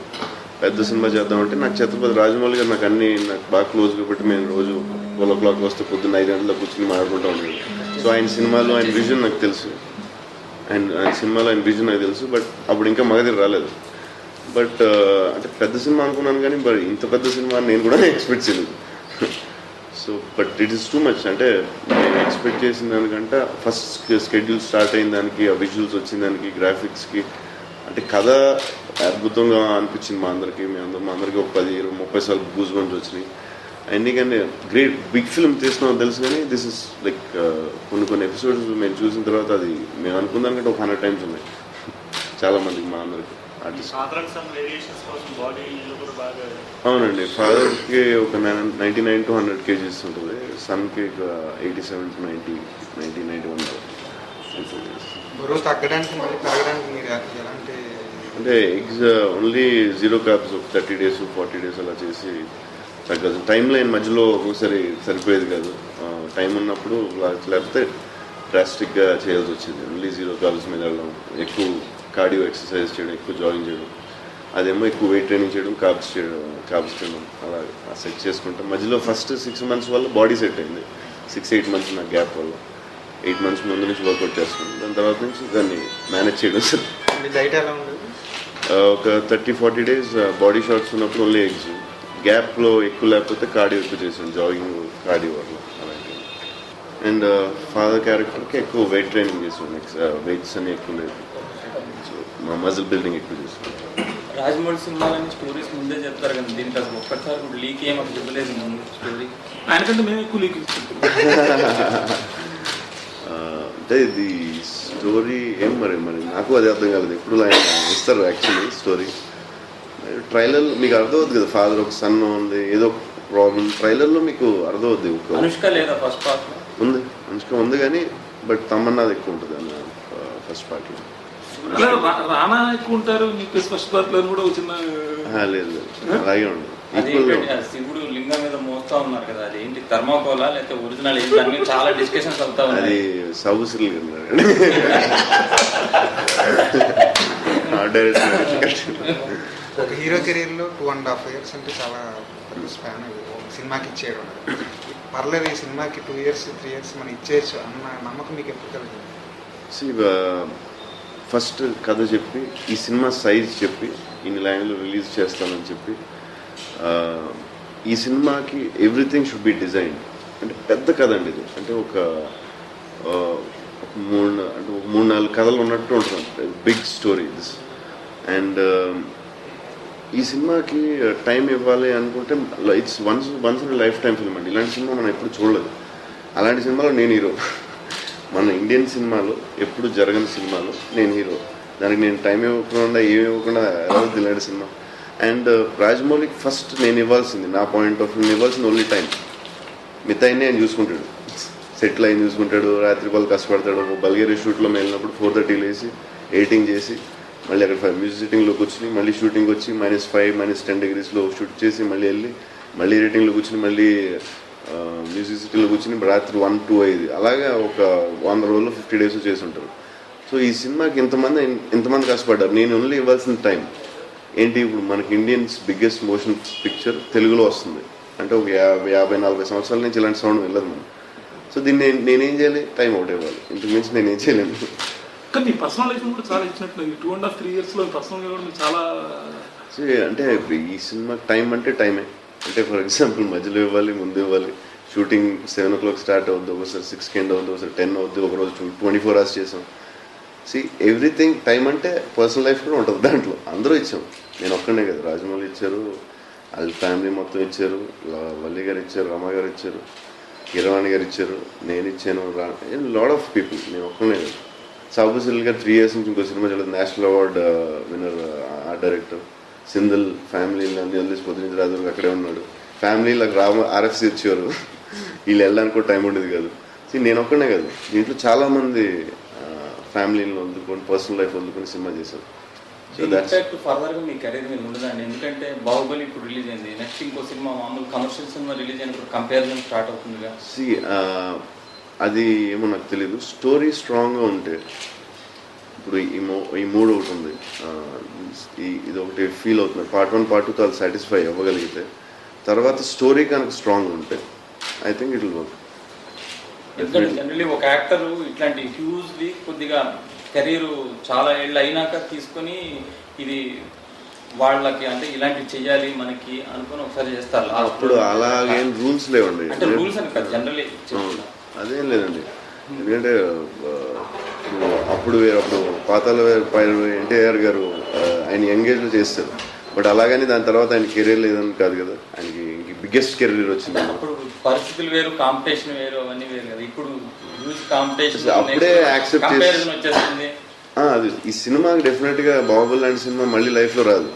పెద్ద సినిమా చేద్దాం అంటే నాకు ఛత్రపతి రాజమౌళి గారు నాకు బాగా క్లోజ్ కాబట్టి మేము రోజు 12 o'clock వస్తే పొద్దున్న 5 గంటలకు కూర్చొని మాట్లాడుకుంటూ ఉండేది. సో ఆయన సినిమాలో ఆయన విజన్ నాకు తెలుసు, ఆయన సినిమాలో ఆయన విజన్ నాకు తెలుసు. బట్ అప్పుడు ఇంకా మగ దగ్గర రాలేదు. బట్ అంటే పెద్ద సినిమా అనుకున్నాను కానీ మరి ఇంత పెద్ద సినిమా నేను కూడా ఎక్స్పెక్ట్ చేయలేదు. So but it is too much. అంటే నేను ఎక్స్పెక్ట్ చేసిన దానికంటే ఫస్ట్ స్కెడ్యూల్ స్టార్ట్ అయిన దానికి, ఆ విజువల్స్ వచ్చిన దానికి, గ్రాఫిక్స్కి అంటే కథ అద్భుతంగా అనిపించింది మా అందరికీ. మా అందరికీ ఒక 10-20-30 సార్లు గూస్ బంప్స్ వచ్చినాయి. ఎందుకంటే గ్రేట్ బిగ్ ఫిల్మ్ తీస్తున్నాం తెలుసు, కానీ దిస్ ఇస్ లైక్ కొన్ని ఎపిసోడ్స్ మేము చూసిన తర్వాత అది మేము అనుకున్న దానికంటే ఒక 100 times ఉన్నాయి చాలా మందికి, మా అందరికి ఆర్టిస్ట్. అవునండి, ఫాదర్కి ఒక 99 to 100 kgs ఉంటుంది, సన్కి 87 to 91 బరువు తగ్గడానికి మళ్ళీ పెరగడానికి మీరు ఎలాంటి అంటే ఎగ్స్ ఓన్లీ 0 carbs ఒక 30 days 40 days అలా చేసి తగ్గదు. టైం లైన్ మధ్యలో ఒక్కొక్కసారి సరిపోయేది కాదు. టైం ఉన్నప్పుడు లేకపోతే డ్రాస్టిక్గా చేయాల్సి వచ్చింది. ఓన్లీ 0 carbs మీద వెళ్ళడం, ఎక్కువ కార్డియో ఎక్సర్సైజ్ చేయడం, ఎక్కువ జాగింగ్ చేయడం, అదేమో ఎక్కువ వెయిట్ ట్రైనింగ్ చేయడం, కార్బ్స్ చేయడం అలా సెట్ చేసుకుంటాం. మధ్యలో ఫస్ట్ 6 months వల్ల బాడీ సెట్ అయింది. 6-8 months నాకు గ్యాప్ వల్ల 8 months ముందు నుంచి వర్కౌట్ చేస్తున్నాను. దాని తర్వాత నుంచి దాన్ని మేనేజ్ చేయడం సార్. డైట్ ఎలా ఉండదు? ఒక 30-40 days బాడీ షార్ట్స్ ఉన్నప్పుడు ఓన్లీ ఎగ్స్, గ్యాప్లో ఎక్కువ లేకపోతే కార్డియో ఎక్కువ చేసాను, జాగింగ్ కార్డియో వల్ల అలాంటివి. అండ్ ఫాదర్ క్యారెక్టర్కి ఎక్కువ వెయిట్ ట్రైనింగ్ చేసాను, వెయిట్స్ అని ఎక్కువ లేదు, సో మా మజిల్ బిల్డింగ్ ఎక్కువ చేసాను. రాజమౌళి సినిమాలని స్టోరీస్ ముందే చెప్తారు కదా, దీనికి అసలు ఒక్కసారి కూడా లీక్ ఏమని చెప్పలేదు ముందు స్టోరీ. ఆయనకంటే మేము ఎక్కువ లీక్ ఇస్తున్నాం. అంటే ఇది స్టోరీ ఏం మరి నాకు అది అర్థం కాలేదు. ఎప్పుడు ఆయన ఇస్తారు యాక్చువల్లీ స్టోరీ. ట్రైలర్ మీకు అర్థమవుతుంది కదా, ఫాదర్ ఒక సన్ ఉంది, ఏదో ప్రాబ్లం ట్రైలర్లో మీకు అర్థమవుద్ది. అనుష్క లేదా ఫస్ట్ పార్ట్ ఉంది, అనుష్క ఉంది కానీ బట్ తమన్నాది ఎక్కువ ఉంటుంది అన్న ఫస్ట్ పార్ట్లో. అలా రానా ఎక్కువ ఉంటారు మీకు ఫస్ట్ పార్ట్ లో కూడా ఒక చిన్న లేదు అలాగే ఉండదు. అది శివుడు లింగం మీద మోస్తా ఉన్నారు కదా, అది ఏంటి థర్మాకోలా లేకపోతే ఒరిజినల్ ఏంటి, దాని మీద చాలా డిస్కషన్స్ అవుతా అది ఉన్నాయి. సౌసిల్ ఒక హీరో కెరీర్లో 2.5 years అంటే చాలా పెద్ద స్పాన్. ఒక సినిమాకి ఇచ్చేయడం అనేది పర్లేదు, ఈ సినిమాకి 2 years 3 years మనం ఇచ్చేయచ్చు అన్న నమ్మకం మీకు ఎప్పుడు కలిగింది? ఫస్ట్ కథ చెప్పి, ఈ సినిమా సైజ్ చెప్పి, ఇన్ని లైన్లో రిలీజ్ చేస్తానని చెప్పి, ఈ సినిమాకి ఎవ్రీథింగ్ షుడ్ బి డిజైన్. అంటే పెద్ద కథ అండి ఇది, అంటే ఒక 3-4 కథలు ఉన్నట్టు ఉంటుంది, బిగ్ స్టోరీ దిస్. అండ్ ఈ సినిమాకి టైం ఇవ్వాలి అనుకుంటే it's once in life time film అండి. ఇలాంటి సినిమా మనం ఎప్పుడు చూడలేదు. అలాంటి సినిమాలో నేను హీరో. మన ఇండియన్ సినిమాలో ఎప్పుడు జరగని సినిమాలో నేను హీరో. దానికి నేను టైం ఇవ్వకుండా ఏమి ఇవ్వకుండా ఎలా ఇలాంటి సినిమా. అండ్ రాజమౌళికి ఫస్ట్ నేను ఇవ్వాల్సింది, నా పాయింట్ ఆఫ్ వ్యూ ఇవ్వాల్సింది ఓన్లీ టైం. మిగతాయిని ఆయన చూసుకుంటాడు, సెటిల్ ఆయన చూసుకుంటాడు, రాత్రి వాళ్ళు కష్టపడతాడు. బల్గేరియా షూట్లో వెళ్ళినప్పుడు 4:30 లేసి ఎడిటింగ్ చేసి మళ్ళీ అక్కడ మ్యూజిక్ సిట్టింగ్లో కూర్చుని మళ్ళీ షూటింగ్ వచ్చి -5 -10 degreesలో షూట్ చేసి మళ్ళీ వెళ్ళి మళ్ళీ ఎడిటింగ్లో కూర్చుని మళ్ళీ మ్యూజిక్ సిటీలో కూర్చుని రాత్రి 1-2 అయ్యేది. అలాగా ఒక 100 రోజులు 50 days చేసి ఉంటారు. సో ఈ సినిమాకి ఇంతమంది కష్టపడ్డారు. నేను ఓన్లీ ఇవ్వాల్సిన టైం ఏంటి, ఇప్పుడు మనకి ఇండియన్స్ బిగ్గెస్ట్ మోషన్ పిక్చర్ తెలుగులో వస్తుంది అంటే ఒక 50-40 సంవత్సరాల నుంచి ఇలాంటి సౌండ్ వెళ్ళదు మనం. సో దీన్ని నేనేం చేయాలి, టైం అవుట్ ఇవ్వాలి, ఇంతకు మించి నేనేం చేయలేను. కానీ మీ పర్సనల్ లైఫ్ కూడా చాలా ఇచ్చినట్లు 2.5-3 years పర్సనల్గా కూడా చాలా అంటే ఈ సినిమా టైం అంటే టైమే. అంటే ఫర్ ఎగ్జాంపుల్ మధ్యలో ఇవ్వాలి, ముందు ఇవ్వాలి. షూటింగ్ 7 o'clock స్టార్ట్ అవుద్ది, ఒకసారి 6 ఎండ్ అవుద్ది, ఒకసారి 10 అవుద్ది, ఒకరోజు 24 hours చేసాం. ఎవ్రీథింగ్ టైం అంటే పర్సనల్ లైఫ్ కూడా ఉంటుంది దాంట్లో. అందరూ ఇచ్చాం, నేను ఒక్కనే కదా, రాజమౌళి ఇచ్చారు, వాళ్ళ ఫ్యామిలీ మొత్తం ఇచ్చారు, వల్లి గారు ఇచ్చారు, రమ గారు ఇచ్చారు, కిరవాణి గారు ఇచ్చారు, నేను ఇచ్చాను, లాట్ ఆఫ్ పీపుల్, నేను ఒక్కనే కదా. సాబుసిల్ గారు 3 years నుంచి ఇంకో సినిమా చేయలేదు, national award winner art director. సింధల్ ఫ్యామిలీని అన్ని వదిలేసి పొద్దున రాజు అక్కడే ఉన్నాడు. ఫ్యామిలీలకు RFC వచ్చేవారు, వీళ్ళు వెళ్ళడానికి కూడా టైం ఉండేది కాదు. నేను ఒక్కనే కాదు, దీంట్లో చాలామంది ఫ్యామిలీని వదులుకొని పర్సనల్ లైఫ్ వదులుకొని సినిమా చేశారు. సో దట్స్ ఫర్దర్గా మీ కెరీర్ మీద ఉండదండి, ఎందుకంటే బాహుబలి ఇప్పుడు రిలీజ్ అయింది, నెక్స్ట్ ఇంకో సినిమా మామూలు కమర్షియల్ సినిమా రిలీజ్ అయినప్పుడు కంపారిజన్ స్టార్ట్ అవుతుందిగా. అది ఏమో నాకు తెలీదు. స్టోరీ స్ట్రాంగ్గా ఉంటే, ఇప్పుడు ఈ 3 ఒకటి ఉంది, ఇది ఒకటి ఫీల్ అవుతుంది, Part 1 Part 2 అది సాటిస్ఫై అవ్వగలిగితే, తర్వాత స్టోరీ కనుక స్ట్రాంగ్ ఉంటే I think it will work. ఎందుకంటే జనరల్లీ ఒక యాక్టర్ ఇట్లాంటి హ్యూజ్లీ కొద్దిగా కెరీర్ చాలా ఏళ్ళు అయినాక తీసుకొని ఇది వాళ్ళకి అంటే ఇలాంటివి చెయ్యాలి మనకి అనుకుని ఒకసారి చేస్తారు. అప్పుడు అలాగేం రూల్స్ లేవండి, అంటే రూల్స్ అని కాదు జనరల్లీ అదేం లేదండి. ఎందుకంటే అప్పుడు పాతాల ఎన్టీఆర్ గారు ఆయన యంగేజ్లో చేస్తారు, బట్ అలాగని దాని తర్వాత ఆయన కెరీర్ లేదని కాదు కదా, ఆయనకి బిగ్గెస్ట్ కెరీర్ వచ్చింది. అప్పుడు పరిస్థితులు వేరు, కాంపిటీషన్ వేరు, అవన్నీ వేరు కదా. ఇప్పుడు కాంపిటీషన్ అప్పుడే యాక్సెప్ట్ వచ్చేస్తుంది. అది ఈ సినిమాకి డెఫినెట్గా బాహుబలి లాంటి సినిమా మళ్ళీ లైఫ్లో రాదు,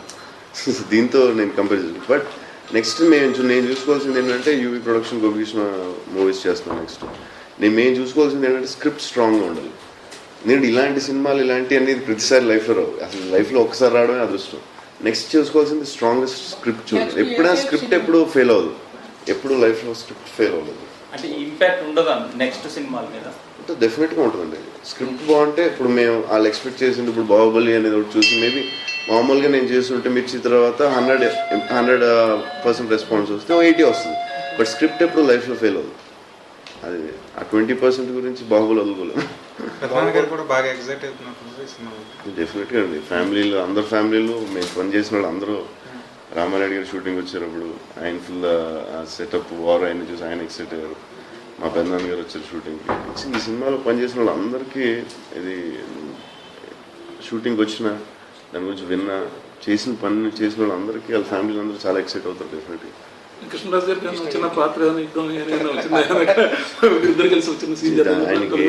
దీంతో నేను కంపేర్ చేస్తాను. బట్ నెక్స్ట్ నేను చూసుకోవాల్సింది ఏంటంటే, యూవీ ప్రొడక్షన్ గోపికృష్ణ మూవీస్ చేస్తున్నాను. నెక్స్ట్ మేము చూసుకోవాల్సింది ఏంటంటే స్క్రిప్ట్ స్ట్రాంగ్గా ఉండాలి. ఎందుకంటే ఇలాంటి సినిమాలు ఇలాంటి అనేది ప్రతిసారి లైఫ్లో రావు, అసలు లైఫ్లో ఒకసారి రావడమే అదృష్టం. నెక్స్ట్ చూసుకోవాల్సింది స్ట్రాంగెస్ట్ స్క్రిప్ట్ చూడాలి. ఎప్పుడైనా స్క్రిప్ట్ ఎప్పుడు ఫెయిల్ అవ్వదు, ఎప్పుడు లైఫ్లో స్క్రిప్ట్ ఫెయిల్ అవ్వదు. అంటే ఇంపాక్ట్ ఉండదా నెక్స్ట్ సినిమాల మీద? అంటే డెఫినెట్గా ఉంటుందండి. స్క్రిప్ట్ బాగుంటే, ఇప్పుడు మేము వాళ్ళు ఎక్స్పెక్ట్ చేసింది, ఇప్పుడు బాహుబలి అనేది ఒకటి చూసి మేబీ మామూలుగా నేను చేస్తుంటే మిర్చి తర్వాత 100% రెస్పాన్స్ వస్తే 80 వస్తుంది. బట్ స్క్రిప్ట్ ఎప్పుడు లైఫ్లో ఫెయిల్ అవ్వదు. అది ఆ 20% గురించి బాహుబలి వదులుకోలేదు. కూడా బాగా ఎగ్జైట్ అవుతున్నారు డెఫినెట్గా అండి. ఫ్యామిలీలో అందరు ఫ్యామిలీలు మేము పని చేసిన వాళ్ళు అందరూ రామారెడ్డి గారు షూటింగ్ వచ్చేటప్పుడు ఆయన ఫుల్ సెటప్ వారు ఆయన చూసి ఆయన ఎక్సైట్ అయ్యారు. మా పెద్దనాన్న గారు వచ్చారు షూటింగ్కి. ఈ సినిమాలో పనిచేసిన వాళ్ళందరికీ ఇది షూటింగ్కి వచ్చిన దాని గురించి విన్నా చేసిన పని చేసిన వాళ్ళందరికీ వాళ్ళ ఫ్యామిలీ అందరూ చాలా ఎక్సైట్ అవుతారు డెఫినెట్గా. కృష్ణరాజు గారికి ఏమైనా చిన్న పాత్ర ఏమైనా యుద్ధం ఏమైనా వచ్చిందా? ఇద్దరు కలిసి వచ్చిన సీన్ ఆయనకి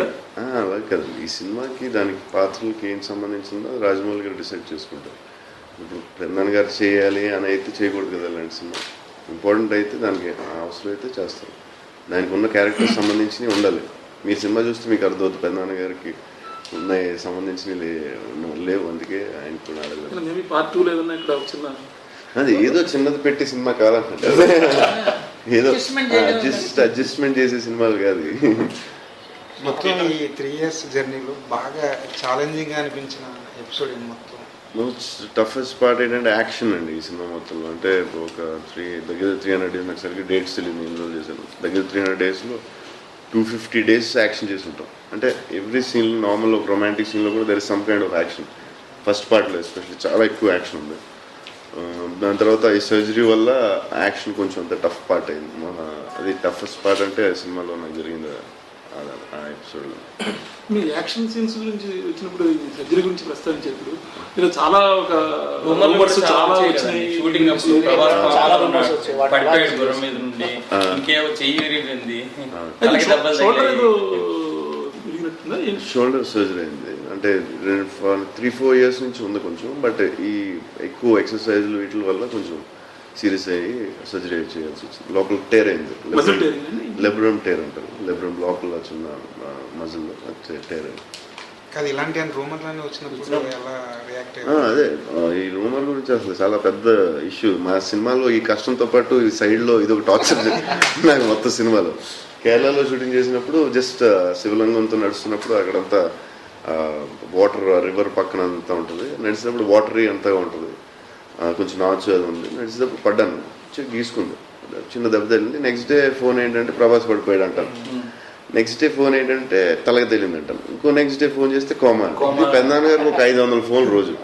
అలాగే కదండి, ఈ సినిమాకి దానికి పాత్రలకి ఏం సంబంధించిందో రాజమౌళి గారు డిసైడ్ చేసుకుంటారు. ఇప్పుడు పెద్దనాన్న గారు చేయాలి అని అయితే చేయకూడదు కదా అలాంటి సినిమా. ఇంపార్టెంట్ అయితే దానికి అవసరం అయితే చేస్తారు. దానికి ఉన్న క్యారెక్టర్స్ సంబంధించినవి ఉండాలి. మీ సినిమా చూస్తే మీకు అర్థమవుతుంది పెద్దనాన్న గారికి ఉన్నాయి సంబంధించినవి లేవు, అందుకే ఆయన కూడా ఆడలేదు. మేబీ పార్ట్ 2 ఏదన్నా ఇక్కడ చిన్న అది ఏదో చిన్నది పెట్టి సినిమా కాదంటే ఏదో అడ్జస్ట్మెంట్ చేసే సినిమాలు కాదు. మొత్తం ఈ 3 years జర్నీలో బాగా ఛాలెంజింగ్గా అనిపించిన ఎపిసోడ్ ఏంటి మొత్తం? టఫెస్ట్ పార్ట్ ఏంటంటే యాక్షన్ అండి ఈ సినిమా మొత్తంలో. అంటే ఒక దగ్గర 300 days, నాకు సరిగ్గా డేట్స్ తెలియదు, నేను రోజు చేశాను. దగ్గర 300 daysలో 250 days యాక్షన్ చేసి ఉంటాం. అంటే ఎవ్రీ సీన్ నార్మల్ ఒక రొమాంటిక్ సీన్లో కూడా there is some kind of action. First పార్ట్లో ఎస్పెషల్లీ చాలా ఎక్కువ యాక్షన్ ఉంది. దాని తర్వాత ఈ సర్జరీ వల్ల యాక్షన్ కొంచెం అంత టఫ్ పార్ట్ అయింది. అది టఫెస్ట్ పార్ట్ అంటే సినిమాలో నాకు జరిగింది ఆ ఎపిసోడ్లో. మీ యాక్షన్ సీన్స్ గురించి వచ్చినప్పుడు సర్జరీ గురించి ప్రస్తావించేప్పుడు మీరు చాలా ఒక రూమర్స్ చాలా వచ్చినాయి. షూటింగ్ అప్పుడు చాలా రూమర్స్ వచ్చాయి. పడిపోయాడు గుర్రం మీద నుండి, ఇంకేమో చెయ్యి విరిగిపోయింది, తలకి దెబ్బలు తగిలాయి. షోల్డర్ సర్జరీ అయింది. అంటే 3-4 years నుంచి ఉంది కొంచెం. బట్ ఈ ఎక్కువ ఎక్సర్సైజ్లు వీటి వల్ల కొంచెం సీరియస్ అయ్యి సర్జరీ చేయాల్సి వచ్చింది. లోపల టేర్ అయింది, లెబ్రమ్ టేర్ అంటారు. లెబ్రమ్ లోపల చిన్న మజిల్లో టేర్ అయింది. కాదు ఇలాంటి రూమర్లన్నీ వచ్చినప్పుడు ఎలా రియాక్ట్ అయ్యారు? అదే ఈ రూమర్ గురించి అసలు చాలా పెద్ద ఇష్యూ. మా సినిమాలో ఈ కష్టంతో పాటు ఈ సైడ్లో ఇది ఒక టార్చర్ నాకు మొత్తం సినిమాలో. కేరళలో షూటింగ్ చేసినప్పుడు జస్ట్ శివలింగంతో నడుస్తున్నప్పుడు అక్కడంతా వాటర్ రివర్ పక్కన అంతా ఉంటుంది. నడిచినప్పుడు వాటరీ అంతా ఉంటుంది, కొంచెం నాచు అది ఉంది. నడిచేటప్పుడు పడ్డాను, గీసుకుంది, చిన్న దెబ్బ తగిలింది. నెక్స్ట్ డే ఫోన్ ఏంటంటే ప్రభాస్ పడిపోయాడు అంటాను. నెక్స్ట్ డే ఫోన్ ఏంటంటే తలకి తగిలింది అంటాను. ఇంకో నెక్స్ట్ డే ఫోన్ చేస్తే కోమా. పెద్దనాన్న గారికి ఒక 500 ఫోన్లు రోజు.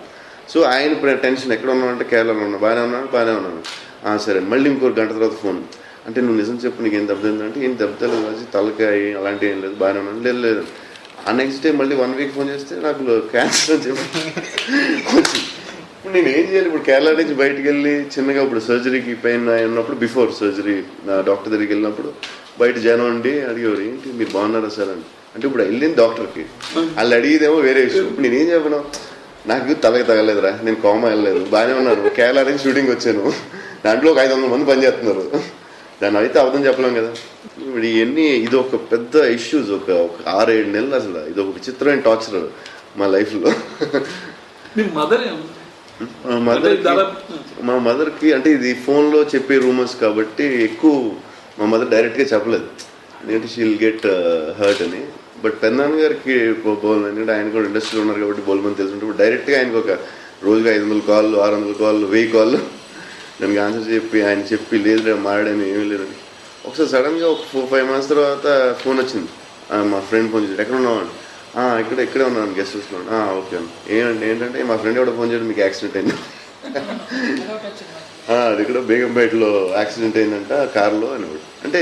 సో ఆయన టెన్షన్ ఎక్కడ ఉన్నామంటే కేరళలో ఉన్నా, బాగానే ఉన్నాను. సరే మళ్ళీ ఇంకో గంట తర్వాత ఫోన్ అంటే నువ్వు నిజం చెప్పు నీకు ఏం దెబ్బ తగిలిందంటే ఏం దెబ్బ తగిలింది, తలకాయ అలాంటివి ఏం లేదు, బాగానే ఉన్నాను. లేదు ఆ నెక్స్ట్ డే మళ్ళీ 1 week ఫోన్ చేస్తే నాకు క్యాన్సర్ అని చెప్పి ఇప్పుడు నేను ఏం చేయాలి? ఇప్పుడు కేరళ నుంచి బయటకు వెళ్ళి చిన్నగా ఇప్పుడు సర్జరీకి పెయిన్ ఉన్నప్పుడు బిఫోర్ సర్జరీ నా డాక్టర్ దగ్గరికి వెళ్ళినప్పుడు బయట జనం అండి అడిగేవారు ఏంటి మీరు బాగున్నారా సార్ అని. అంటే ఇప్పుడు వెళ్ళింది డాక్టర్కి, వాళ్ళు అడిగేదేమో వేరే విషయం. ఇప్పుడు నేనేం చెప్పను, నాకు తలకి తగలేదురా, నేను కోమా వెళ్ళలేదు, బాగానే ఉన్నాను, కేరళ నుంచి షూటింగ్ వచ్చాను, దాంట్లో ఒక 500 మంది పనిచేస్తున్నారు, దాన్ని అయితే అబద్ధం చెప్పలేం కదా. ఇప్పుడు ఇవన్నీ ఇది ఒక పెద్ద ఇష్యూస్. ఒక 6-7 నెలలు అసలు ఇది ఒక విచిత్రమైన టార్చర్ మా లైఫ్లో. మా మదర్కి అంటే ఇది ఫోన్లో చెప్పే రూమర్స్ కాబట్టి ఎక్కువ మా మదర్ డైరెక్ట్గా చెప్పలేదు, ఎందుకంటే షీల్ గెట్ హర్ట్ అని. బట్ పెద్దనాన్న గారికి బోల్ ఎందుకంటే ఆయన కూడా ఇండస్ట్రీలో ఉన్నారు కాబట్టి బోల్మని తెలుసుంటే ఇప్పుడు డైరెక్ట్గా ఆయనకు ఒక రోజుగా 500 కాళ్ళు, 600 కాళ్ళు, 1000 కాళ్ళు దానికి ఆన్సర్ చెప్పి ఆయన చెప్పి లేదు మాడని ఏమీ లేదని. ఒకసారి సడన్గా ఒక 4-5 months తర్వాత ఫోన్ వచ్చింది. మా ఫ్రెండ్ ఫోన్ చేసి ఎక్కడ ఉన్నామని, ఇక్కడే ఉన్నాను గెస్ట్ హౌస్లో. ఓకే అన్న ఏంటంటే మా ఫ్రెండ్ ఎవడో ఫోన్ చేయడం మీకు యాక్సిడెంట్ అయింది, అది కూడా బేగంపేటలో యాక్సిడెంట్ అయిందంట కార్లో అని. అంటే